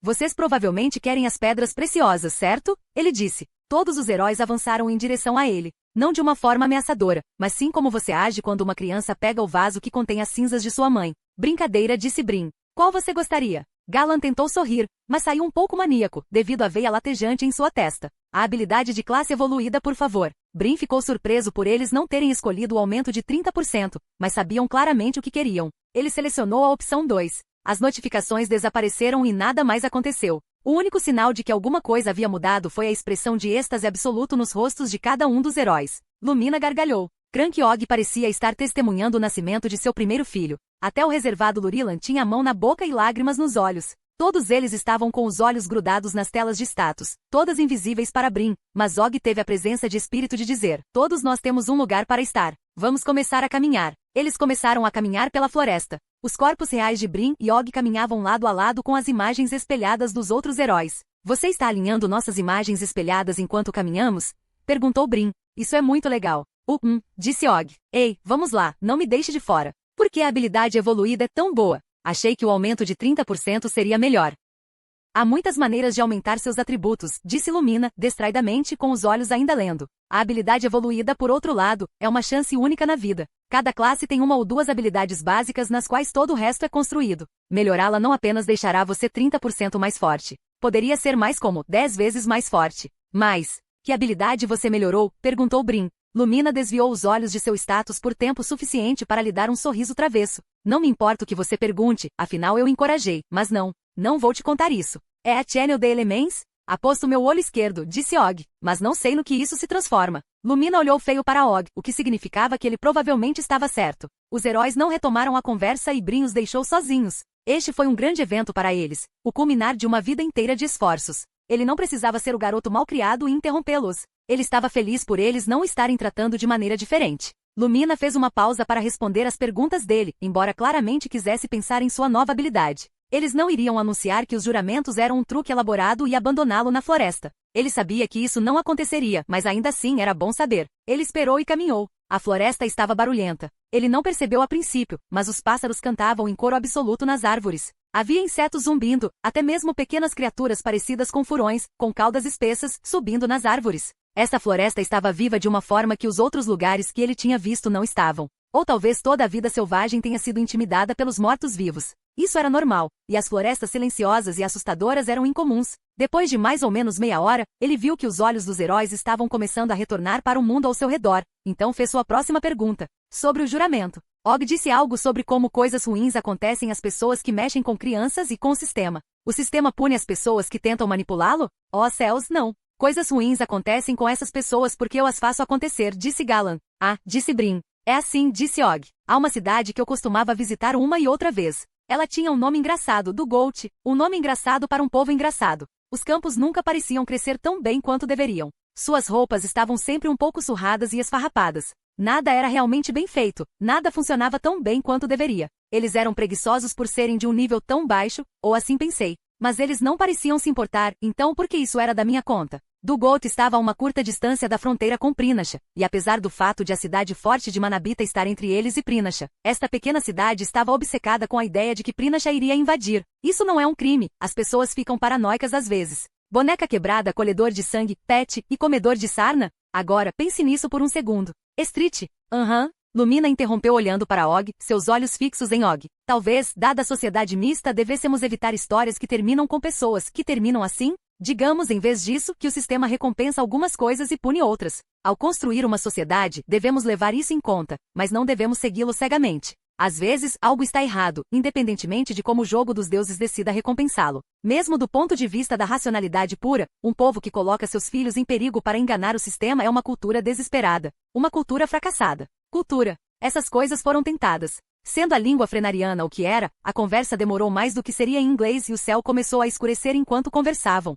Vocês provavelmente querem as pedras preciosas, certo? Ele disse. Todos os heróis avançaram em direção a ele. Não de uma forma ameaçadora, mas sim como você age quando uma criança pega o vaso que contém as cinzas de sua mãe. Brincadeira, disse Brin. Qual você gostaria? Galan tentou sorrir, mas saiu um pouco maníaco, devido à veia latejante em sua testa. A habilidade de classe evoluída, por favor. Brin ficou surpreso por eles não terem escolhido o aumento de 30%, mas sabiam claramente o que queriam. Ele selecionou a opção 2. As notificações desapareceram e nada mais aconteceu. O único sinal de que alguma coisa havia mudado foi a expressão de êxtase absoluto nos rostos de cada um dos heróis. Lumina gargalhou. Crank Og parecia estar testemunhando o nascimento de seu primeiro filho. Até o reservado Lurilan tinha a mão na boca e lágrimas nos olhos. Todos eles estavam com os olhos grudados nas telas de status, todas invisíveis para Brin, mas Og teve a presença de espírito de dizer, todos nós temos um lugar para estar. Vamos começar a caminhar. Eles começaram a caminhar pela floresta. Os corpos reais de Brin e Og caminhavam lado a lado com as imagens espelhadas dos outros heróis. Você está alinhando nossas imagens espelhadas enquanto caminhamos? Perguntou Brin. Isso é muito legal. Disse Og. Ei, vamos lá, não me deixe de fora. Por que a habilidade evoluída é tão boa? Achei que o aumento de 30% seria melhor. Há muitas maneiras de aumentar seus atributos, disse Lumina, distraidamente com os olhos ainda lendo. A habilidade evoluída, por outro lado, é uma chance única na vida. Cada classe tem uma ou duas habilidades básicas nas quais todo o resto é construído. Melhorá-la não apenas deixará você 30% mais forte. Poderia ser mais como 10 vezes mais forte. Mas, que habilidade você melhorou? Perguntou Brin. Lumina desviou os olhos de seu status por tempo suficiente para lhe dar um sorriso travesso. Não me importa o que você pergunte, afinal eu encorajei, mas não vou te contar isso. É a Channel de Elements? Aposto meu olho esquerdo, disse Og, mas não sei no que isso se transforma. Lumina olhou feio para Og, o que significava que ele provavelmente estava certo. Os heróis não retomaram a conversa e Brin os deixou sozinhos. Este foi um grande evento para eles, o culminar de uma vida inteira de esforços. Ele não precisava ser o garoto malcriado e interrompê-los. Ele estava feliz por eles não estarem tratando de maneira diferente. Lumina fez uma pausa para responder às perguntas dele, embora claramente quisesse pensar em sua nova habilidade. Eles não iriam anunciar que os juramentos eram um truque elaborado e abandoná-lo na floresta. Ele sabia que isso não aconteceria, mas ainda assim era bom saber. Ele esperou e caminhou. A floresta estava barulhenta. Ele não percebeu a princípio, mas os pássaros cantavam em coro absoluto nas árvores. Havia insetos zumbindo, até mesmo pequenas criaturas parecidas com furões, com caudas espessas, subindo nas árvores. Esta floresta estava viva de uma forma que os outros lugares que ele tinha visto não estavam. Ou talvez toda a vida selvagem tenha sido intimidada pelos mortos-vivos. Isso era normal, e as florestas silenciosas e assustadoras eram incomuns. Depois de mais ou menos meia hora, ele viu que os olhos dos heróis estavam começando a retornar para o mundo ao seu redor, então fez sua próxima pergunta. Sobre o juramento. Og disse algo sobre como coisas ruins acontecem às pessoas que mexem com crianças e com o sistema. O sistema pune as pessoas que tentam manipulá-lo? Oh céus, não. Coisas ruins acontecem com essas pessoas porque eu as faço acontecer, disse Galan. Ah, disse Brin. É assim, disse Og. Há uma cidade que eu costumava visitar uma e outra vez. Ela tinha um nome engraçado, do Gold, um nome engraçado para um povo engraçado. Os campos nunca pareciam crescer tão bem quanto deveriam. Suas roupas estavam sempre um pouco surradas e esfarrapadas. Nada era realmente bem feito, nada funcionava tão bem quanto deveria. Eles eram preguiçosos por serem de um nível tão baixo, ou assim pensei. Mas eles não pareciam se importar, então por que isso era da minha conta? Dugot estava a uma curta distância da fronteira com Prinasha, e apesar do fato de a cidade forte de Manabita estar entre eles e Prinasha, esta pequena cidade estava obcecada com a ideia de que Prinasha iria invadir. Isso não é um crime, as pessoas ficam paranoicas às vezes. Boneca quebrada, colhedor de sangue, pet e comedor de sarna? Agora, pense nisso por um segundo. Street. Lumina interrompeu olhando para Og, seus olhos fixos em Og. Talvez, dada a sociedade mista, devêssemos evitar histórias que terminam com pessoas que terminam assim? Digamos, em vez disso, que o sistema recompensa algumas coisas e pune outras. Ao construir uma sociedade, devemos levar isso em conta, mas não devemos segui-lo cegamente. Às vezes, algo está errado, independentemente de como o jogo dos deuses decida recompensá-lo. Mesmo do ponto de vista da racionalidade pura, um povo que coloca seus filhos em perigo para enganar o sistema é uma cultura desesperada. Uma cultura fracassada. Cultura. Essas coisas foram tentadas. Sendo a língua frenariana o que era, a conversa demorou mais do que seria em inglês e o céu começou a escurecer enquanto conversavam.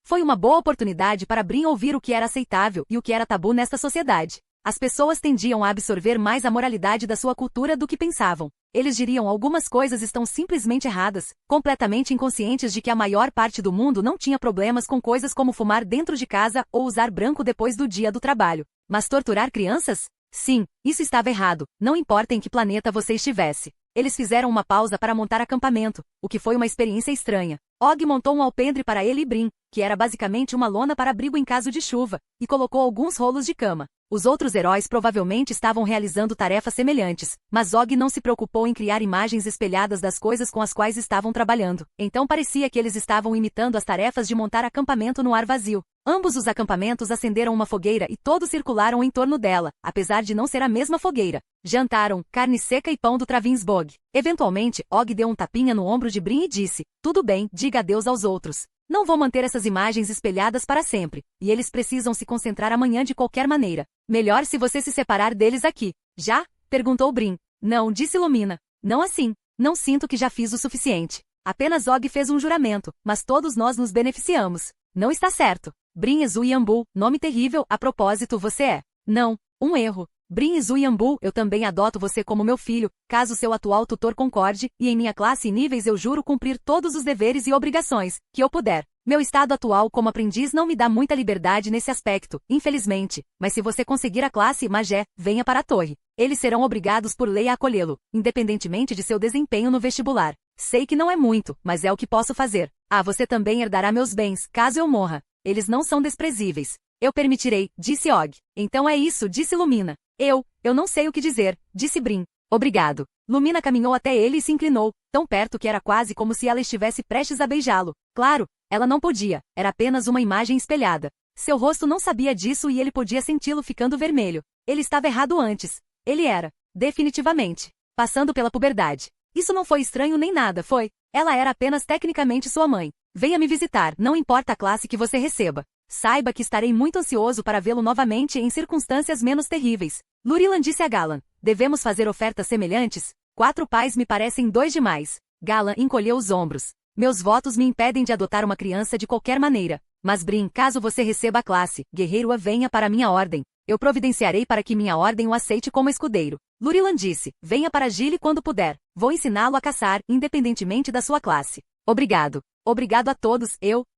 Foi uma boa oportunidade para Brin ouvir o que era aceitável e o que era tabu nesta sociedade. As pessoas tendiam a absorver mais a moralidade da sua cultura do que pensavam. Eles diriam algumas coisas estão simplesmente erradas, completamente inconscientes de que a maior parte do mundo não tinha problemas com coisas como fumar dentro de casa ou usar branco depois do dia do trabalho. Mas torturar crianças? Sim, isso estava errado, não importa em que planeta você estivesse. Eles fizeram uma pausa para montar acampamento, o que foi uma experiência estranha. Og montou um alpendre para ele e Brin, que era basicamente uma lona para abrigo em caso de chuva, e colocou alguns rolos de cama. Os outros heróis provavelmente estavam realizando tarefas semelhantes, mas Og não se preocupou em criar imagens espelhadas das coisas com as quais estavam trabalhando. Então parecia que eles estavam imitando as tarefas de montar acampamento no ar vazio. Ambos os acampamentos acenderam uma fogueira e todos circularam em torno dela, apesar de não ser a mesma fogueira. Jantaram, carne seca e pão do Travinsbog. Eventualmente, Og deu um tapinha no ombro de Brin e disse, tudo bem, diga adeus aos outros. Não vou manter essas imagens espelhadas para sempre, e eles precisam se concentrar amanhã de qualquer maneira. Melhor se você se separar deles aqui. Já? Perguntou Brin. Não, disse Lumina. Não assim. Não sinto que já fiz o suficiente. Apenas Og fez um juramento, mas todos nós nos beneficiamos. Não está certo. Brin Ezuyambu, nome terrível, a propósito você é. Não, um erro. Brin Ezuyambu, eu também adoto você como meu filho, caso seu atual tutor concorde, e em minha classe e níveis eu juro cumprir todos os deveres e obrigações, que eu puder. Meu estado atual como aprendiz não me dá muita liberdade nesse aspecto, infelizmente, mas se você conseguir a classe Magé, venha para a torre. Eles serão obrigados por lei a acolhê-lo, independentemente de seu desempenho no vestibular. Sei que não é muito, mas é o que posso fazer. Ah, você também herdará meus bens, caso eu morra. Eles não são desprezíveis. Eu permitirei, disse Og. Então é isso, disse Lumina. Eu não sei o que dizer, disse Brin. Obrigado. Lumina caminhou até ele e se inclinou, tão perto que era quase como se ela estivesse prestes a beijá-lo. Claro, ela não podia, era apenas uma imagem espelhada. Seu rosto não sabia disso e ele podia senti-lo ficando vermelho. Ele estava errado antes. Ele era, definitivamente, passando pela puberdade. Isso não foi estranho nem nada, foi? Ela era apenas tecnicamente sua mãe. Venha me visitar, não importa a classe que você receba. Saiba que estarei muito ansioso para vê-lo novamente em circunstâncias menos terríveis. Lurilan disse a Galan. Devemos fazer ofertas semelhantes? 4 pais me parecem 2 demais. Galan encolheu os ombros. Meus votos me impedem de adotar uma criança de qualquer maneira. Mas Brin, caso você receba a classe, guerreiro venha para minha ordem. Eu providenciarei para que minha ordem o aceite como escudeiro. Lurilan disse, venha para Gile quando puder. Vou ensiná-lo a caçar, independentemente da sua classe. Obrigado. Obrigado a todos,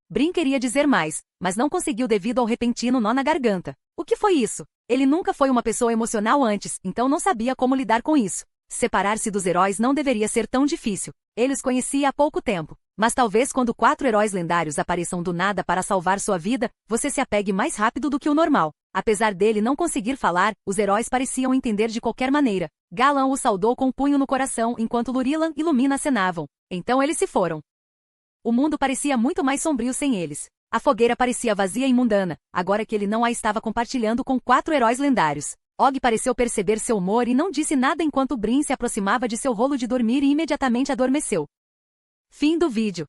Brin queria dizer mais, mas não conseguiu devido ao repentino nó na garganta. O que foi isso? Ele nunca foi uma pessoa emocional antes, então não sabia como lidar com isso. Separar-se dos heróis não deveria ser tão difícil. Ele os conhecia há pouco tempo. Mas talvez quando 4 heróis lendários apareçam do nada para salvar sua vida, você se apegue mais rápido do que o normal. Apesar dele não conseguir falar, os heróis pareciam entender de qualquer maneira. Galan o saudou com um punho no coração enquanto Lurilan e Lumina acenavam. Então eles se foram. O mundo parecia muito mais sombrio sem eles. A fogueira parecia vazia e mundana, agora que ele não a estava compartilhando com 4 heróis lendários. Og pareceu perceber seu humor e não disse nada enquanto Brin se aproximava de seu rolo de dormir e imediatamente adormeceu. Fim do vídeo.